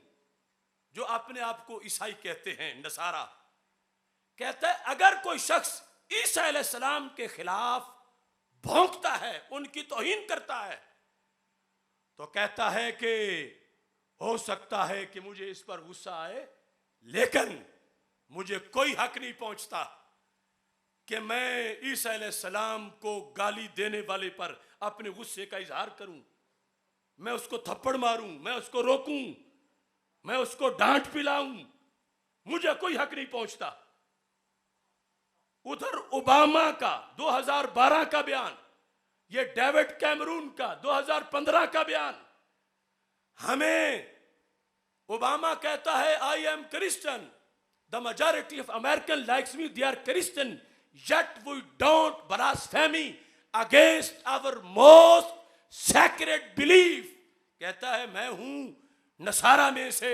जो अपने आप को ईसाई कहते हैं, नसारा। कहता है अगर कोई शख्स ईसा अलैहिस्सलाम के खिलाफ भौंकता है, उनकी तौहीन करता है, तो कहता है कि हो सकता है कि मुझे इस पर गुस्सा आए, लेकिन मुझे कोई हक नहीं पहुंचता कि मैं ईसा अलैहिस्सलाम को गाली देने वाले पर अपने गुस्से का इजहार करूं, मैं उसको थप्पड़ मारूं, मैं उसको रोकूं, मैं उसको डांट पिलाऊं, मुझे कोई हक नहीं पहुंचता। उधर ओबामा का 2012 का बयान, ये डेविड कैमरून का 2015 का बयान। हमें ओबामा कहता है I am Christian, the majority of American likes me, they are Christian, yet we don't blasphemy against our most sacred belief। कहता है मैं हूं नसारा में से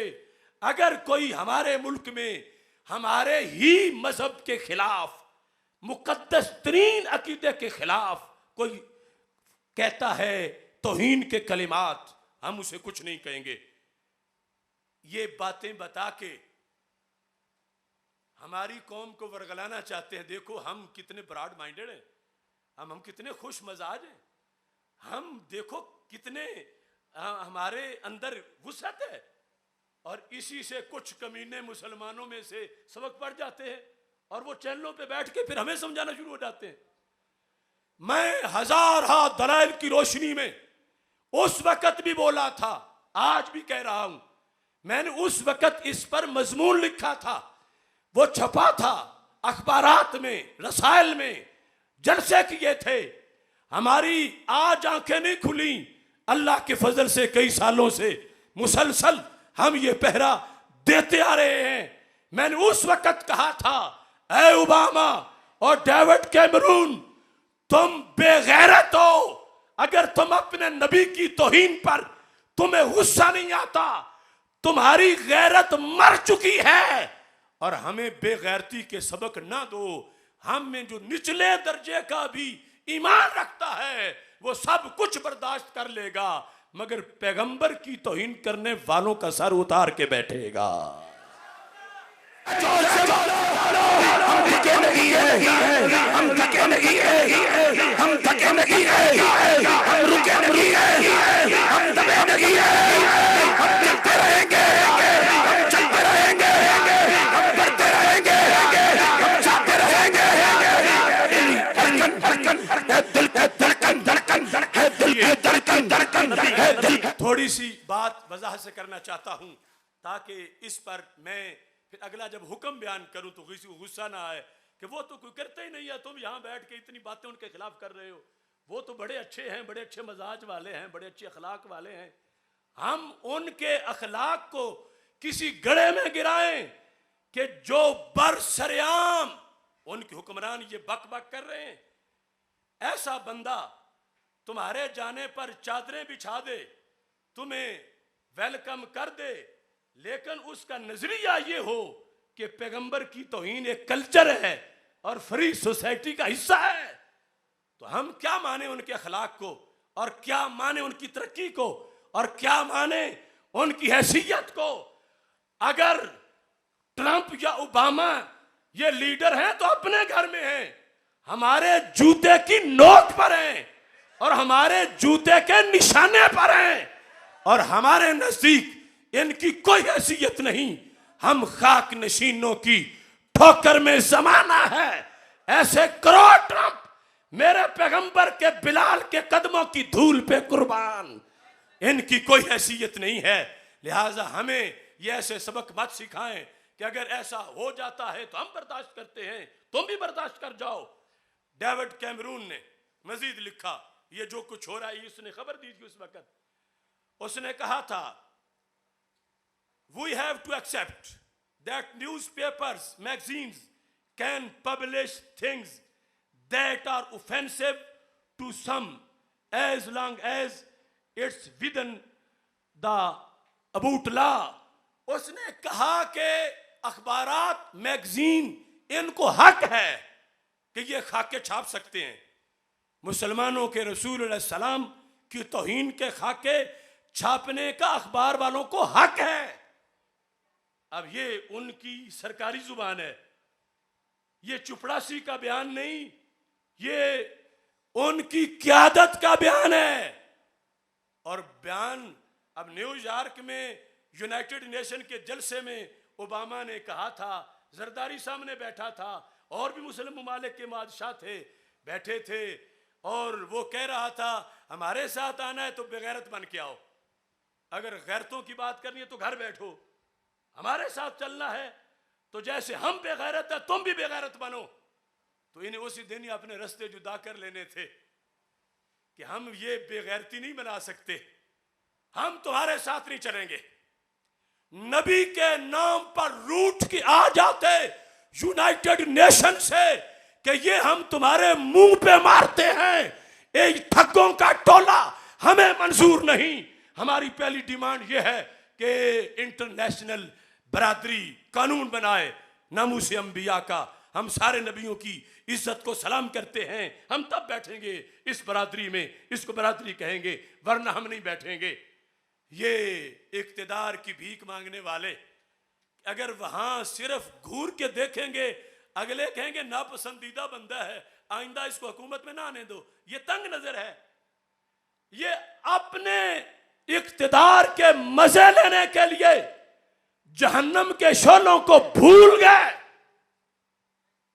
अगर कोई हमारे मुल्क में हमारे ही मजहब के खिलाफ, मुकद्दस तरीन अकीदे के खिलाफ कोई कहता है तौहीन के कलिमात, हम उसे कुछ नहीं कहेंगे। ये बातें बता के हमारी कौम को वर्गलाना चाहते हैं। देखो हम कितने ब्रॉड माइंडेड हैं, हम कितने खुश मजाज हैं, हम देखो कितने हमारे अंदर वुसअत है। और इसी से कुछ कमीने मुसलमानों में से सबक पढ़ जाते हैं और वो चैनलों पे बैठ के फिर हमें समझाना शुरू हो जाते हैं। मैं हजार हाथ दलाइल की रोशनी में उस वक्त भी बोला था, आज भी कह रहा हूं, मैंने उस वक्त इस पर मजमून लिखा था, वो छपा था अखबारात में, रसायल में, जलसे किए थे। हमारी आज आंखें नहीं खुली, अल्लाह के फजल से कई सालों से मुसलसल हम ये पहरा देते आ रहे हैं। मैंने उस वक्त कहा था, ऐ ओबामा और डेविड कैमरून, तुम बेगैरत हो। अगर तुम अपने नबी की तौहीन पर तुम्हें गुस्सा नहीं आता, तुम्हारी गैरत मर चुकी है। और हमें बेगैरती के सबक ना दो। हम में जो निचले दर्जे का भी ईमान रखता है वो सब कुछ बर्दाश्त कर लेगा, मगर पैगंबर की तौहीन करने वालों का सर उतार के बैठेगा। हम थके नहीं है, हम थके नहीं है, हम थके नहीं है, हम रुके नहीं है, हम दबे नहीं है, हम चलते रहेंगे, हम चलते रहेंगे, हम बढ़ते रहेंगे, हम जाते रहेंगे। धड़कन धड़कन धड़कन है दिल की धड़कन धड़कन है दिल। थोड़ी सी बात वजाहत से करना चाहता हूं ताकि इस पर मैं फिर अगला जब हुक्म बयान करूं तो किसी को गुस्सा ना आए कि वो तो कोई करते ही नहीं है, तुम यहां बैठ के इतनी बातें उनके खिलाफ कर रहे हो। वो तो बड़े अच्छे हैं, बड़े अच्छे मजाज वाले हैं, बड़े अच्छे अखलाक वाले हैं। हम उनके अखलाक को किसी गड़े में गिराएं कि जो बरसरेआम उनके हुक्मरान ये बक बक कर रहे हैं। ऐसा बंदा तुम्हारे जाने पर चादरें बिछा दे, तुम्हें वेलकम कर दे, लेकिन उसका नजरिया ये हो कि पैगंबर की तौहीन एक कल्चर है और फ्री सोसाइटी का हिस्सा है, तो हम क्या माने उनके अखलाक को, और क्या माने उनकी तरक्की को, और क्या माने उनकी हैसियत को। अगर ट्रंप या ओबामा ये लीडर हैं तो अपने घर में हैं, हमारे जूते की नोक पर हैं और हमारे जूते के निशाने पर हैं, और हमारे नजदीक इनकी कोई हैसियत नहीं। हम खाक नशीनों की ठोकर में जमाना है। ऐसे करोड़ ट्रंप मेरे पैगंबर के बिलाल के कदमों की धूल पे कुर्बान, इनकी कोई हैसियत नहीं है। लिहाजा हमें ये ऐसे सबक मत सिखाएं कि अगर ऐसा हो जाता है तो हम बर्दाश्त करते हैं, तुम भी बर्दाश्त कर जाओ। डेविड कैमरून ने मजीद लिखा, ये जो कुछ हो रहा है उसने खबर दी थी उस वक्त। उसने कहा था, we have to accept that newspapers, magazines can publish things that are offensive to some as long as it's within the about law. उसने कहा कि अखबारात, मैगजीन, इनको हक है कि ये खाके छाप सकते हैं। मुसलमानों के रसूल अलैहि सलाम की तौहीन के खाके छापने का अखबार वालों को हक है। अब ये उनकी सरकारी जुबान है, ये चुपड़ासी का बयान नहीं, ये उनकी क़यादत का बयान है। और बयान अब न्यूयॉर्क में यूनाइटेड नेशन के जलसे में ओबामा ने कहा था, जरदारी सामने बैठा था और भी मुस्लिम ममालिक के बादशाह थे, बैठे थे, और वो कह रहा था हमारे साथ आना है तो बेगैरत बन के आओ, अगर गैरतों की बात करनी है तो घर बैठो, हमारे साथ चलना है तो जैसे हम बेगैरत है तुम भी बेगैरत बनो। तो इन्हें उसी दिन ही अपने रास्ते जुदा कर लेने थे कि हम ये बेगैरती नहीं बना सकते, हम तुम्हारे साथ नहीं चलेंगे। नबी के नाम पर रूठ के आ जाते यूनाइटेड नेशन से कि ये हम तुम्हारे मुंह पे मारते हैं, एक ठगों का टोला, हमें मंजूर नहीं। हमारी पहली डिमांड ये है कि इंटरनेशनल बरादरी कानून बनाए नामूस अंबिया का, हम सारे नबियों की इज्जत को सलाम करते हैं, हम तब बैठेंगे इस बरादरी में, इसको बरादरी कहेंगे, वरना हम नहीं बैठेंगे। ये इक्तिदार की भीख मांगने वाले अगर वहां सिर्फ घूर के देखेंगे, अगले कहेंगे नापसंदीदा बंदा है, आइंदा इसको हुकूमत में ना आने दो। ये तंग नजर है, ये अपने इक्तिदार के मजे लेने के लिए जहन्नम के शोलों को भूल गए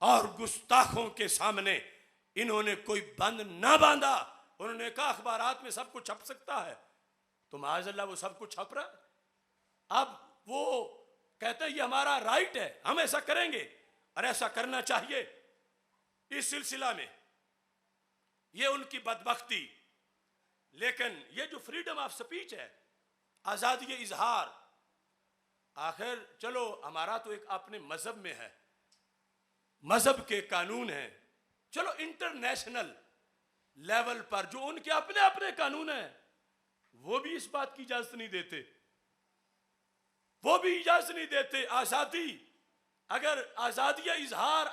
और गुस्ताखों के सामने इन्होंने कोई बंद ना बांधा। उन्होंने कहा अखबारात में सब कुछ छप सकता है, तो माज़अल्लाह वो सब कुछ छप रहा। अब वो कहते हैं ये हमारा राइट है, हम ऐसा करेंगे और ऐसा करना चाहिए। इस सिलसिला में ये उनकी बदबख्ती। लेकिन ये जो फ्रीडम ऑफ स्पीच है, आज़ादी इजहार, आखिर चलो हमारा तो एक अपने मजहब में है, मजहब के कानून हैं, चलो इंटरनेशनल लेवल पर जो उनके अपने अपने कानून हैं वो भी इस बात की इजाजत नहीं देते, वो भी इजाजत नहीं देते। आजादी, अगर आजादी इजहार,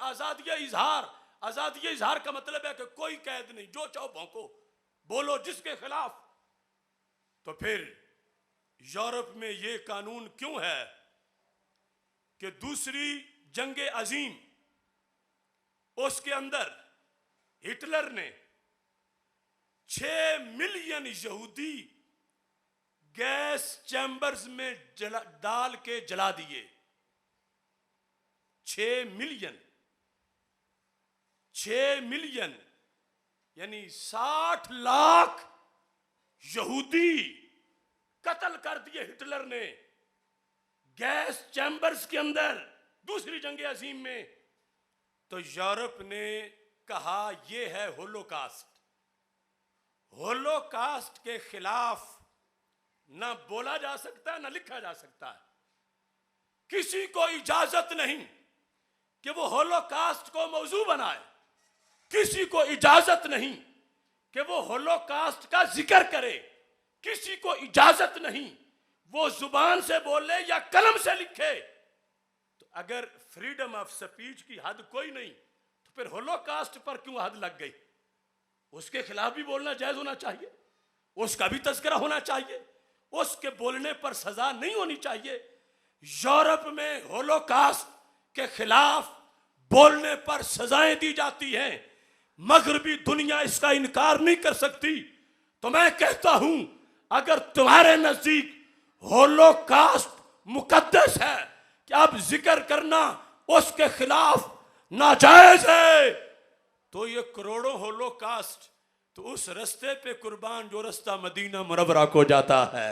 आजादी इजहार का मतलब है कि कोई कैद नहीं, जो चाहो भौंको, बोलो जिसके खिलाफ। तो फिर यूरोप में ये कानून क्यों है कि दूसरी जंग अजीम, उसके अंदर हिटलर ने 6 मिलियन यहूदी गैस चैम्बर्स में डाल के जला दिए। 6 मिलियन यानी 60 लाख यहूदी कत्ल कर दिए हिटलर ने गैस चैम्बर्स के अंदर दूसरी जंग अजीम में। तो यूरोप ने कहा यह है होलोकास्ट। होलोकास्ट के खिलाफ ना बोला जा सकता, ना लिखा जा सकता है। किसी को इजाजत नहीं कि वो होलोकास्ट को मौजू बनाए, किसी को इजाजत नहीं कि वो होलोकास्ट का जिक्र करे, किसी को इजाजत नहीं वो जुबान से बोले या कलम से लिखे। तो अगर फ्रीडम ऑफ स्पीच की हद कोई नहीं, तो फिर होलोकास्ट पर क्यों हद लग गई? उसके खिलाफ भी बोलना जायज होना चाहिए, उसका भी तज़किरा होना चाहिए, उसके बोलने पर सजा नहीं होनी चाहिए। यूरोप में होलोकास्ट के खिलाफ बोलने पर सजाएं दी जाती हैं, मगरबी दुनिया इसका इनकार नहीं कर सकती। तो मैं कहता हूं अगर तुम्हारे नजदीक होलोकास्ट मुकद्दस है कि अब जिक्र करना उसके खिलाफ नाजायज है, तो ये करोड़ों होलोकास्ट तो उस रास्ते पे कुर्बान जो रास्ता मदीना मुनव्वरा को जाता है।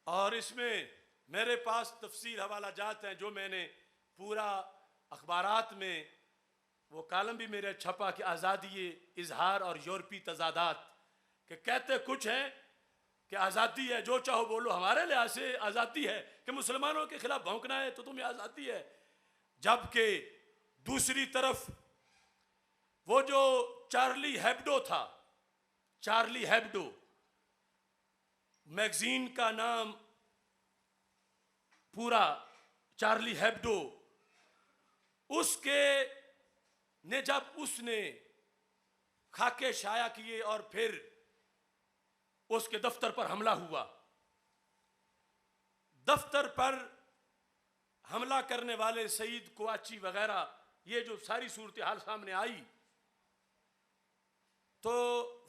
और इसमें मेरे पास तफसील हवाला जात हैं जो मैंने पूरा अखबारात में वो कालम भी मेरे छपा कि आज़ादी इजहार और यूरोपी तजादात के कहते कुछ हैं कि आज़ादी है जो चाहो बोलो, हमारे लिहाज से आज़ादी है कि मुसलमानों के खिलाफ भौंकना है तो तुम्हें आज़ादी है। जबकि दूसरी तरफ वो जो चार्ली हेब्डो था, चार्ली हेब्डो मैगजीन का नाम पूरा चार्ली हेब्डो, उसके ने जब उसने खाके शाया किए और फिर उसके दफ्तर पर हमला हुआ, दफ्तर पर हमला करने वाले सईद कुआची वगैरह, ये जो सारी सूरत हाल सामने आई, तो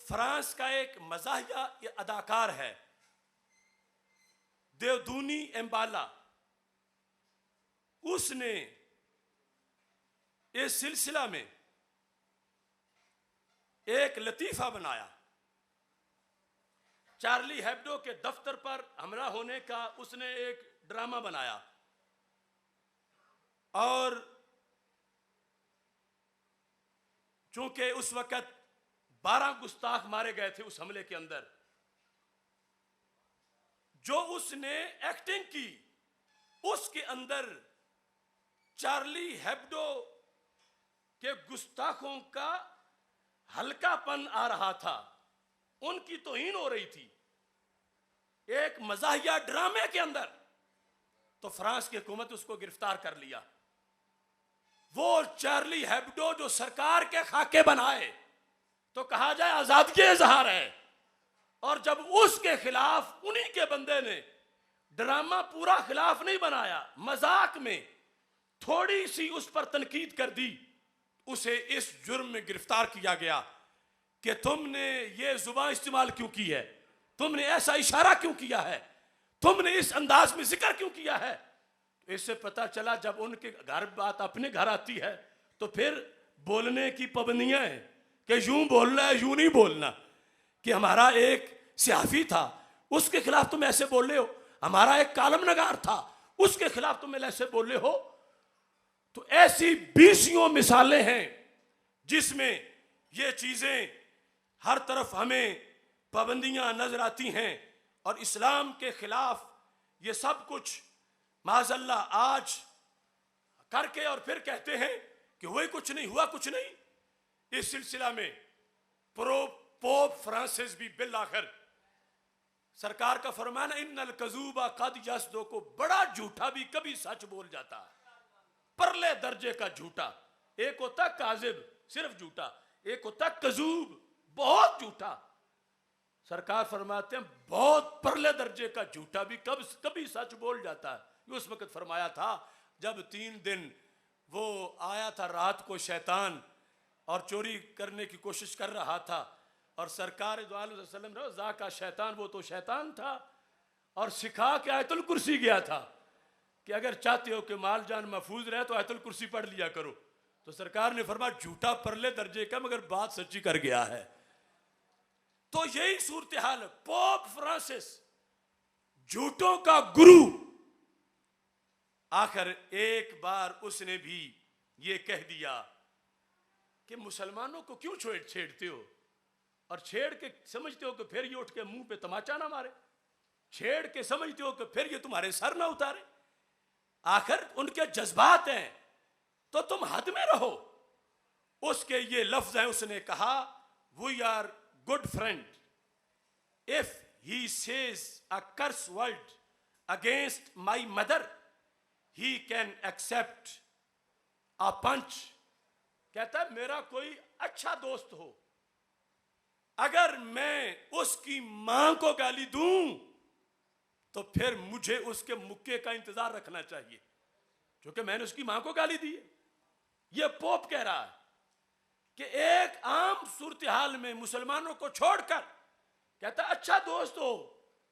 फ्रांस का एक मज़ाहिया अदाकार है देवदूनी एम्बाला, उसने इस सिलसिला में एक लतीफा बनाया। चार्ली हेब्डो के दफ्तर पर हमला होने का उसने एक ड्रामा बनाया और चूंकि उस वक्त 12 गुस्ताख मारे गए थे उस हमले के अंदर, जो उसने एक्टिंग की उसके अंदर चार्ली हेब्डो के गुस्ताखों का हल्कापन आ रहा था। उनकी तौहीन हो रही थी एक मज़ाहिया ड्रामे के अंदर, तो फ्रांस की हुकूमत उसको गिरफ्तार कर लिया। वो चार्ली हेब्डो जो सरकार के खाके बनाए तो कहा जाए आजादी इजहार है, और जब उसके खिलाफ उन्हीं के बंदे ने ड्रामा पूरा खिलाफ नहीं बनाया, मजाक में थोड़ी सी उस पर तनकीद कर दी, उसे इस जुर्म में गिरफ्तार किया गया कि तुमने ये जुबान इस्तेमाल क्यों की है, तुमने ऐसा इशारा क्यों किया है, तुमने इस अंदाज में जिक्र क्यों किया है। इससे पता चला जब उनके घर बात अपने घर आती है तो फिर बोलने की पाबंदियां हैं कि यूं बोलना है, यूं नहीं बोलना, कि हमारा एक सहाफी था उसके खिलाफ तुम ऐसे बोल रहे हो, हमारा एक कालम नगार था उसके खिलाफ तुम ऐसे बोल रहे हो। तो ऐसी 20 मिसालें हैं जिसमें ये चीजें हर तरफ हमें पाबंदियां नजर आती हैं, और इस्लाम के खिलाफ ये सब कुछ माज़अल्लाह आज करके और फिर कहते हैं कि हुआ कुछ नहीं, हुआ कुछ नहीं। इस सिलसिला में पोप फ्रांसिस भी बिल आखिर सरकार का फरमाना इन्नल कज़ूबा कद यसदो को, बड़ा झूठा भी कभी सच बोल जाता है, परले दर्जे का झूठा। एक होता काजिब सिर्फ झूठा, एक होता कज़ूब बहुत झूठा। सरकार फरमाते हैं बहुत परले दर्जे का झूठा भी कभी सच बोल जाता है। उस वक्त फरमाया था जब 3 दिन वो आया था रात को शैतान और चोरी करने की कोशिश कर रहा था, और सरकार दो अलैहि वसल्लम ने जा का शैतान, वो तो शैतान था, और सिखा के आयतुल कुर्सी गया था कि अगर चाहते हो कि माल जान महफूज रहे तो आयतुल कुर्सी पढ़ लिया करो। तो सरकार ने फरमाया झूठा परले दर्जे का मगर बात सच्ची कर गया है। तो यही सूरत हाल है। पोप फ्रांसिस झूठों का गुरु, आखिर एक बार उसने भी ये कह दिया कि मुसलमानों को क्यों छेड़ते हो, और छेड़ के समझते हो कि फिर ये उठ के मुंह पे तमाचा ना मारे, छेड़ के समझते हो कि फिर ये तुम्हारे सर ना उतारे। आखिर उनके जज्बात हैं तो तुम हद में रहो। उसके ये लफ्ज हैं, उसने कहा we are good friend if he says a curse word against my mother he can accept a punch. कहता है मेरा कोई अच्छा दोस्त हो, अगर मैं उसकी मां को गाली दूं तो फिर मुझे उसके मुक्के का इंतजार रखना चाहिए, क्योंकि मैंने उसकी मां को गाली दी है। यह पोप कह रहा है कि एक आम सूरत हाल में मुसलमानों को छोड़कर कहता अच्छा दोस्त हो,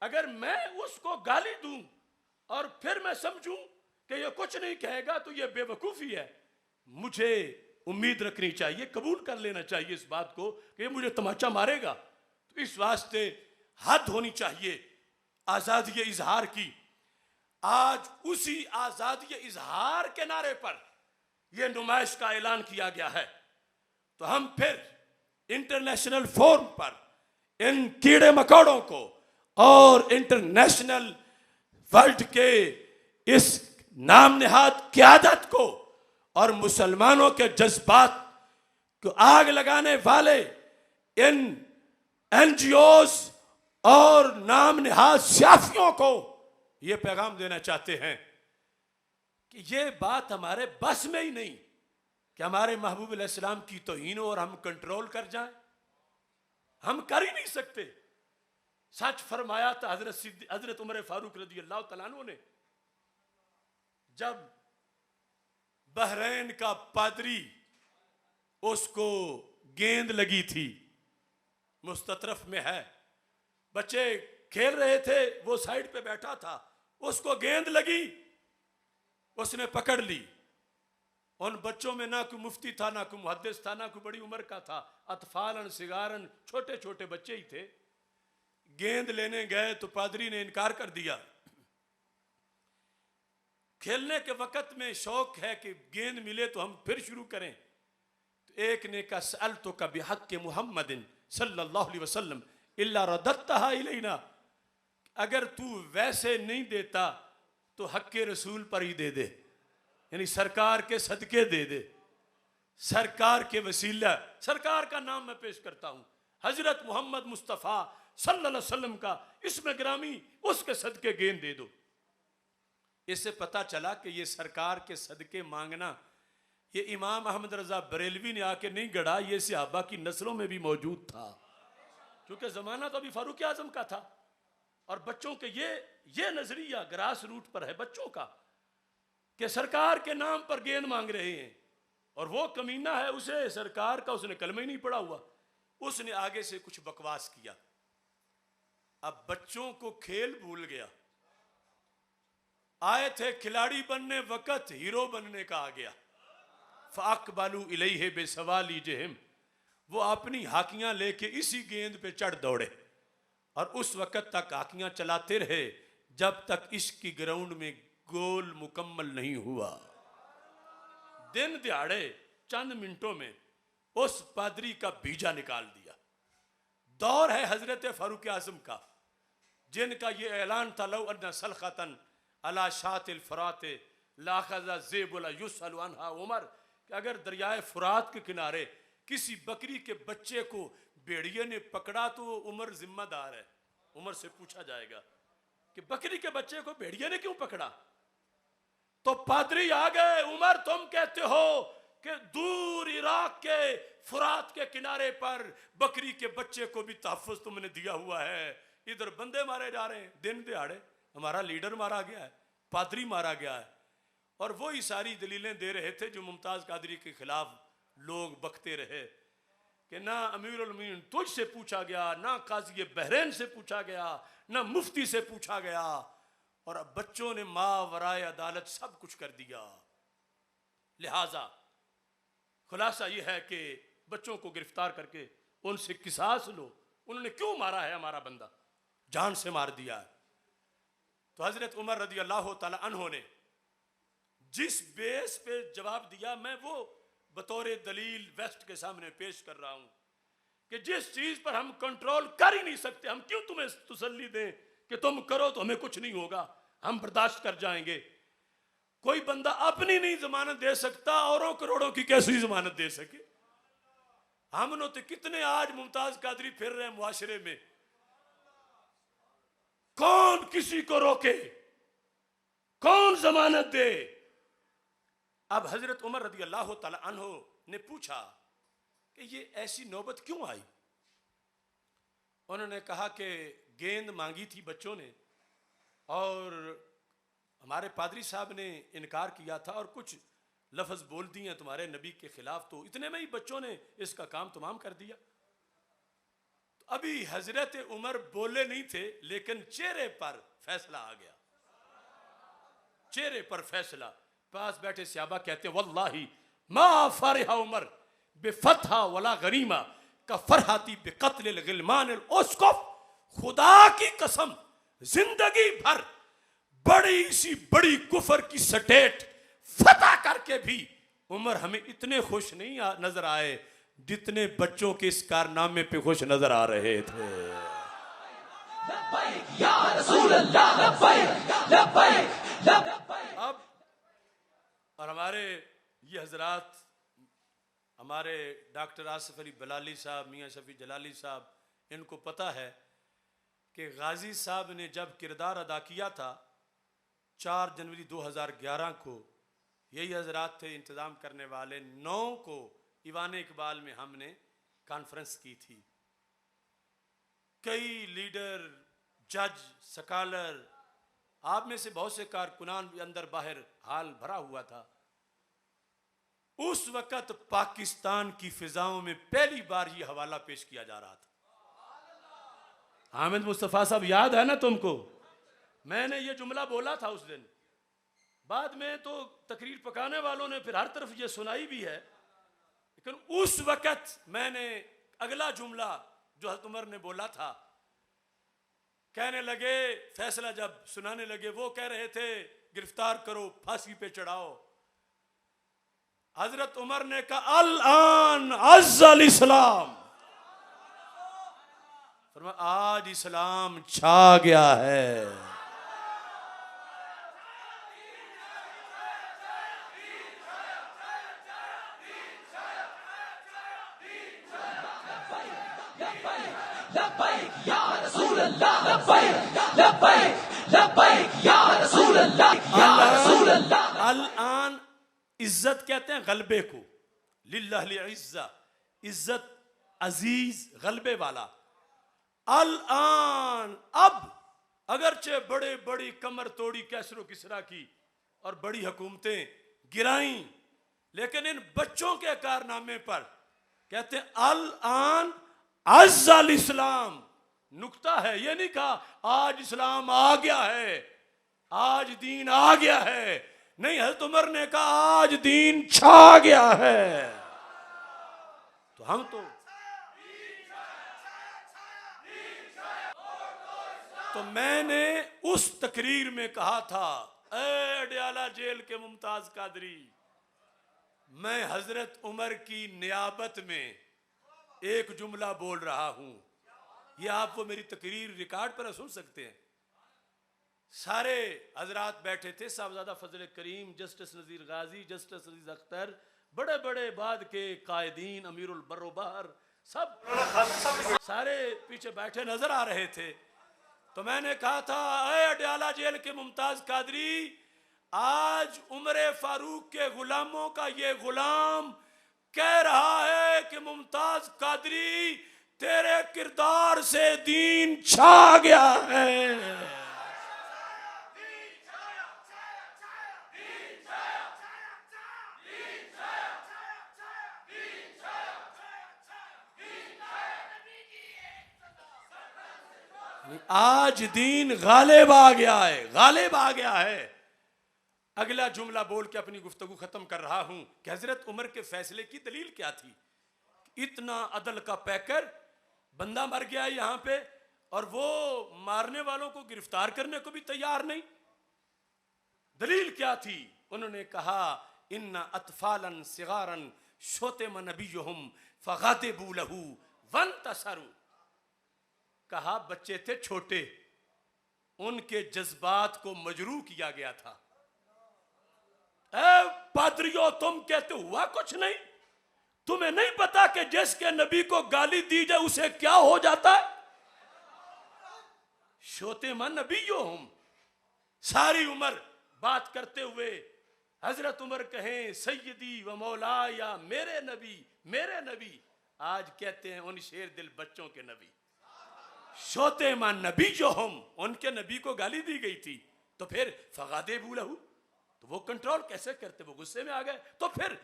अगर मैं उसको गाली दूं और फिर मैं समझूं कि ये कुछ नहीं कहेगा तो ये बेवकूफी है, मुझे उम्मीद रखनी चाहिए, कबूल कर लेना चाहिए इस बात को कि ये मुझे तमाचा मारेगा। तो इस वास्ते हद होनी चाहिए आजादी इजहार की। आज उसी आजादी इजहार के नारे पर यह नुमाइश का ऐलान किया गया है। तो हम फिर इंटरनेशनल फोरम पर इन कीड़े मकोड़ों को और इंटरनेशनल वर्ल्ड के इस नाम निहाद क़यादत को और मुसलमानों के जज्बात को आग लगाने वाले इन NGOs और नाम निहाद सियासियों को यह पैगाम देना चाहते हैं कि यह बात हमारे बस में ही नहीं कि हमारे महबूब अलैहिस्सलाम की तौहीन हो और हम कंट्रोल कर जाएं। हम कर ही नहीं सकते। सच फरमाया था हजरत उमर फारूक रज़ी अल्लाह तआला अन्हु ने, जब बहरैन का पादरी उसको गेंद लगी थी, मुस्ततरफ में है, बच्चे खेल रहे थे, वो साइड पे बैठा था, उसको गेंद लगी, उसने पकड़ ली। उन बच्चों में ना कोई मुफ्ती था, ना कोई मुहद्दिस था, ना कोई बड़ी उम्र का था, अतफालन सिगारन छोटे छोटे बच्चे ही थे। गेंद लेने गए तो पादरी ने इनकार कर दिया। खेलने के वक्त में शौक है कि गेंद मिले तो हम फिर शुरू करें। तो एक ने कहा सल तो कभी हक के मुहम्मदिन सल्लल्लाहु अलैहि वसल्लम इल्ला रदत्तहा इलैना, अगर तू वैसे नहीं देता तो हक के रसूल पर ही दे दे, यानी सरकार के सदके दे दे, सरकार के वसीला, सरकार का नाम मैं पेश करता हूं, हजरत मोहम्मद मुस्तफ़ा सल्लल्लाहु अलैहि वसल्लम का इसमें ग्रामी उसके सदके गेंद दे दो। इससे पता चला कि ये सरकार के सदके मांगना ये इमाम अहमद रजा बरेलवी ने आके नहीं गढ़ा, ये सहाबा की नस्लों में भी मौजूद था, क्योंकि जमाना तो अभी फारूक आजम का था। और बच्चों के ये नजरिया ग्रास रूट पर है बच्चों का कि सरकार के नाम पर गेंद मांग रहे हैं। और वो कमीना है, उसे सरकार का उसने कलमा ही नहीं पढ़ा हुआ, उसने आगे से कुछ बकवास किया। अब बच्चों को खेल भूल गया, आए थे खिलाड़ी बनने, वक्त हीरो बनने का आ गया। फ़अक़बलू इलैहि बिसवाली जहम, वो अपनी हाकियां लेके इसी गेंद पे चढ़ दौड़े और उस वक्त तक हाकियां चलाते रहे जब तक इसकी ग्राउंड में गोल मुकम्मल नहीं हुआ। दिन दिहाड़े चंद मिनटों में उस पादरी का बीजा निकाल दिया। दौर है हजरत फारूक आजम का, जिनका ये ऐलान था, लौ अन्ना सलखतन अला शातिल फरात लाखज़ा ज़ेबुला युसअलु अन्हा उमर, कि अगर दरियाए फुरात के किनारे किसी बकरी के बच्चे को भेड़िए ने पकड़ा तो उमर जिम्मेदार है। उमर से पूछा जाएगा कि बकरी के बच्चे को भेड़िए ने क्यों पकड़ा? तो पादरी आ गए, उमर तुम कहते हो कि दूर इराक के फुरात के किनारे पर बकरी के बच्चे को भी तहफ़्फ़ुज़ तुमने दिया हुआ है, इधर बंदे मारे जा रहे हैं। दिन दिहाड़े हमारा लीडर मारा गया है, पादरी मारा गया है। और वही सारी दलीलें दे रहे थे जो मुमताज़ कादरी के खिलाफ लोग बकते रहे कि ना अमीरुल मोमिनीन तुझसे पूछा गया, ना काज़ी बहरैन से पूछा गया, ना मुफ्ती से पूछा गया, और अब बच्चों ने मावराए अदालत सब कुछ कर दिया। लिहाजा खुलासा यह है कि बच्चों को गिरफ्तार करके उनसे किसास लो। उन्होंने क्यों मारा है? हमारा बंदा जान से मार दिया है। तो हजरत उमर रदी अल्लाह ताला अन्हो ने जिस बेस पे जवाब दिया, मैं वो बतौर दलील वेस्ट के सामने पेश कर रहा हूं कि जिस चीज पर हम कंट्रोल कर ही नहीं सकते, हम क्यों तुम्हें तसल्ली दें कि तुम करो तो हमें कुछ नहीं होगा, हम बर्दाश्त कर जाएंगे। कोई बंदा अपनी नहीं जमानत दे सकता, औरों करोड़ों की कैसी जमानत दे सके? हमने तो कितने आज मुमताज कादरी फिर रहे हैं मुआशरे में, कौन किसी को रोके, कौन जमानत दे? अब हजरत उमर रदी अल्लाह ताला अन्हो ने पूछा कि ये ऐसी नौबत क्यों आई? उन्होंने कहा कि गेंद मांगी थी बच्चों ने और हमारे पादरी साहब ने इनकार किया था और कुछ लफ्ज़ बोल दिए तुम्हारे नबी के खिलाफ, तो इतने में ही बच्चों ने इसका काम तमाम कर दिया। तो अभी हजरत उमर बोले नहीं थे, लेकिन चेहरे पर फैसला आ गया, चेहरे पर फैसला। पास बैठे सहाबा कहते वल्लाही मा फरहा उमर बेफतहा वला गनीमा का फरहाती बेकत्ल गिलमान उसको, खुदा की कसम जिंदगी भर बड़ी सी बड़ी कुफर की स्टेट फतह करके भी उमर हमें इतने खुश नहीं नजर आए जितने बच्चों के इस कारनामे पे खुश नजर आ रहे थे। या रसूल अल्लाह लब्बैक लब्बैक लब्बैक। अब और हमारे ये हजरात, हमारे डॉक्टर आसिफ अली बलाली साहब, मियाँ शफी जलाली साहब, इनको पता है कि गाजी साहब ने जब किरदार अदा किया था 4 जनवरी 2011 को, यही हजरात थे इंतज़ाम करने वाले। 9 को ईवान इकबाल में हमने कॉन्फ्रेंस की थी। कई लीडर, जज, स्कॉलर, आप में से बहुत से कारकुनान भी अंदर बाहर हाल भरा हुआ था। उस वक़्त पाकिस्तान की फिजाओं में पहली बार ये हवाला पेश किया जा रहा था। हामिद मुस्तफ़ा साहब, याद है ना तुमको? मैंने ये जुमला बोला था उस दिन। बाद में तो तकरीर पकाने वालों ने फिर हर तरफ ये सुनाई भी है, लेकिन उस वक़्त मैंने अगला जुमला जो हज़रत उमर ने बोला था, कहने लगे, फैसला जब सुनाने लगे, वो कह रहे थे गिरफ्तार करो, फांसी पे चढ़ाओ। हजरत उमर ने कहा अल आन अज़्ज़ल इस्लाम, आज इस्लाम छा गया है। अल-आन इज्जत कहते हैं गलबे को, लिल्लाहिल इज्जा, इज्जत अजीज गलबे वाला। अल-आन अब, अगरचे बड़े बड़ी कमर तोड़ी कैसरो किसरा की और बड़ी हुकूमतें गिराई, लेकिन इन बच्चों के कारनामे पर कहते हैं अल-आन अज़्ज़ल इस्लाम। नुक्ता है, ये नहीं कहा आज इस्लाम आ गया है, आज दीन आ गया है, नहीं, हज़रत उमर ने कहा आज दीन छा गया है। तो हम तो मैंने उस तकरीर में कहा था, ए अडयाला जेल के मुमताज कादरी, मैं हजरत उमर की नियाबत में एक जुमला बोल रहा हूं। ये आप वो मेरी तकरीर रिकॉर्ड पर सुन सकते हैं। सारे हजरात बैठे थे, साहबजादा फजल करीम, जस्टिस नजीर गाजी, जस्टिस अजीज अख्तर, बड़े बड़े बाद के कायदीन, अमीरुल बर्रोबार, सब सारे पीछे बैठे नजर आ रहे थे। तो मैंने कहा था, अरे अडयाला जेल के मुमताज कादरी, आज उमर फारूक के गुलामों का ये गुलाम कह रहा है कि मुमताज कादरी तेरे किरदार से दीन छा गया है। आज दीन गालिब आ गया है, गालिब आ गया है। अगला जुमला बोल के अपनी गुफ्तगू खत्म कर रहा हूं कि हजरत उमर के फैसले की दलील क्या थी। इतना अदल का पैकर, बंदा मर गया यहां पे और वो मारने वालों को गिरफ्तार करने को भी तैयार नहीं। दलील क्या थी? उन्होंने कहा इन्ना अतफालन सिगारन शोतेम नबीयुहुम फगातिबू लहू वंतसरू। कहा बच्चे थे छोटे, उनके जज्बात को मजरू किया गया था। ए पादरियों, तुम कहते हुआ कुछ नहीं, तुम्हें नहीं पता कि जिसके नबी को गाली दी जाए उसे क्या हो जाता है। शोतेम नबीयुहुम, सारी उम्र बात करते हुए हजरत उमर कहें सैयदी व मौला या मेरे नबी, मेरे नबी। आज कहते हैं उन शेर दिल बच्चों के नबी। शोतेम नबीयुहुम, उनके नबी को गाली दी गई थी, तो फिर फगादिबू लहू, तो वो कंट्रोल कैसे करते? वो गुस्से में आ गए। तो फिर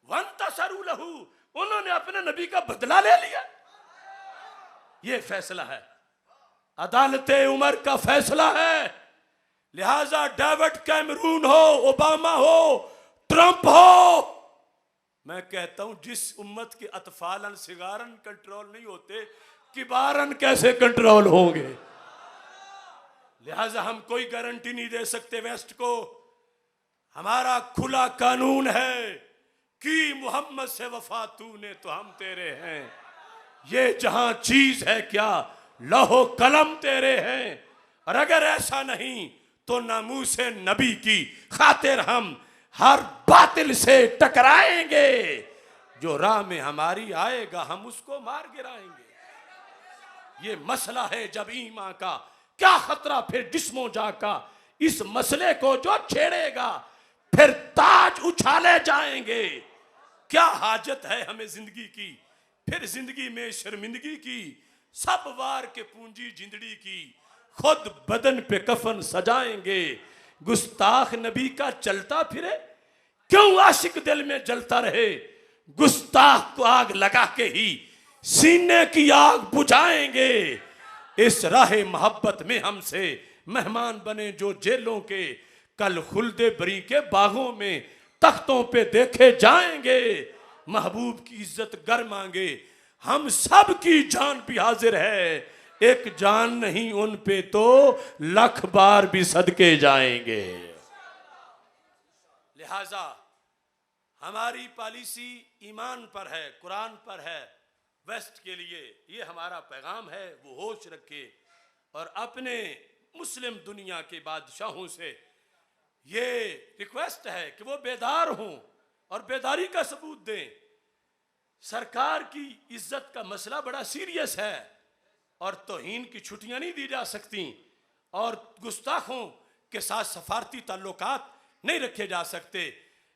वंतसरू लहू, उन्होंने अपने नबी का बदला ले लिया। ये फैसला है, अदालत उमर का फैसला है। लिहाजा डेविड कैमरून हो, ओबामा हो, ट्रंप हो, मैं कहता हूं जिस उम्मत के अतफालन सिगारन कंट्रोल नहीं होते, किबारन कैसे कंट्रोल होंगे। लिहाजा हम कोई गारंटी नहीं दे सकते वेस्ट को। हमारा खुला कानून है कि मोहम्मद से वफा तूने तो हम तेरे हैं। ये जहां चीज है क्या, लौहो कलम तेरे हैं। और अगर ऐसा नहीं तो नामूसे नबी की खातिर हम हर बातिल से टकराएंगे। जो राह में हमारी आएगा हम उसको मार गिराएंगे। ये मसला है जब ईमान का, क्या खतरा फिर जिस्मों जा का। इस मसले को जो छेड़ेगा फिर ताज उछाले जाएंगे। क्या हाजत है हमें जिंदगी की, फिर जिंदगी में शर्मिंदगी की। सब वार के पूंजी जिंदड़ी की, खुद बदन पे कफन सजाएंगे। गुस्ताख नबी का चलता फिरे, क्यों आशिक दिल में जलता रहे। गुस्ताख को आग लगा के ही सीने की आग बुझाएंगे। इस राह मोहब्बत में हमसे मेहमान बने जो जेलों के, कल खुल्दे बरी के बागों में तख्तों पे देखे जाएंगे। महबूब की इज्जत गर मांगे, हम सब की जान भी हाजिर है। एक जान नहीं उन पे तो लाख बार भी सदके जाएंगे। लिहाजा हमारी पॉलिसी ईमान पर है, कुरान पर है। वेस्ट के लिए ये हमारा पैगाम है, वो होश रखे और अपने मुस्लिम दुनिया के बादशाहों से ये रिक्वेस्ट है कि वो बेदार हों और बेदारी का सबूत दें। सरकार की इज्जत का मसला बड़ा सीरियस है। और तौहीन की छुट्टियां नहीं दी जा सकती और गुस्ताखों के साथ सफारती ताल्लुकात नहीं रखे जा सकते।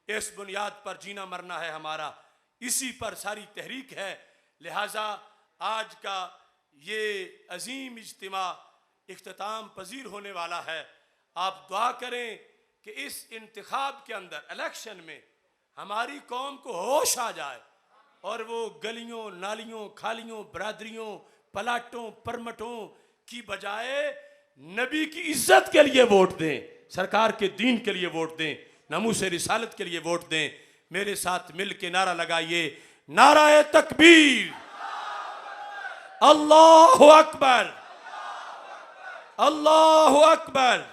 इस बुनियाद पर जीना मरना है हमारा, इसी पर सारी तहरीक है। लिहाजा आज का ये अजीम इज्तिमा इख्तिताम पजीर होने वाला है। आप दुआ करें कि इस इंतखाब के अंदर, इलेक्शन में, हमारी कौम को होश आ जाए और वो गलियों नालियों खालियों बरादरियों पलाटों परमटों की बजाय नबी की इज्जत के लिए वोट दें, सरकार के दीन के लिए वोट दें, नमूसे रिसालत के लिए वोट दें। मेरे साथ मिल के नारा लगाइए, नाराए तकबीर, अल्लाहु अकबर, अल्लाहु अकबर।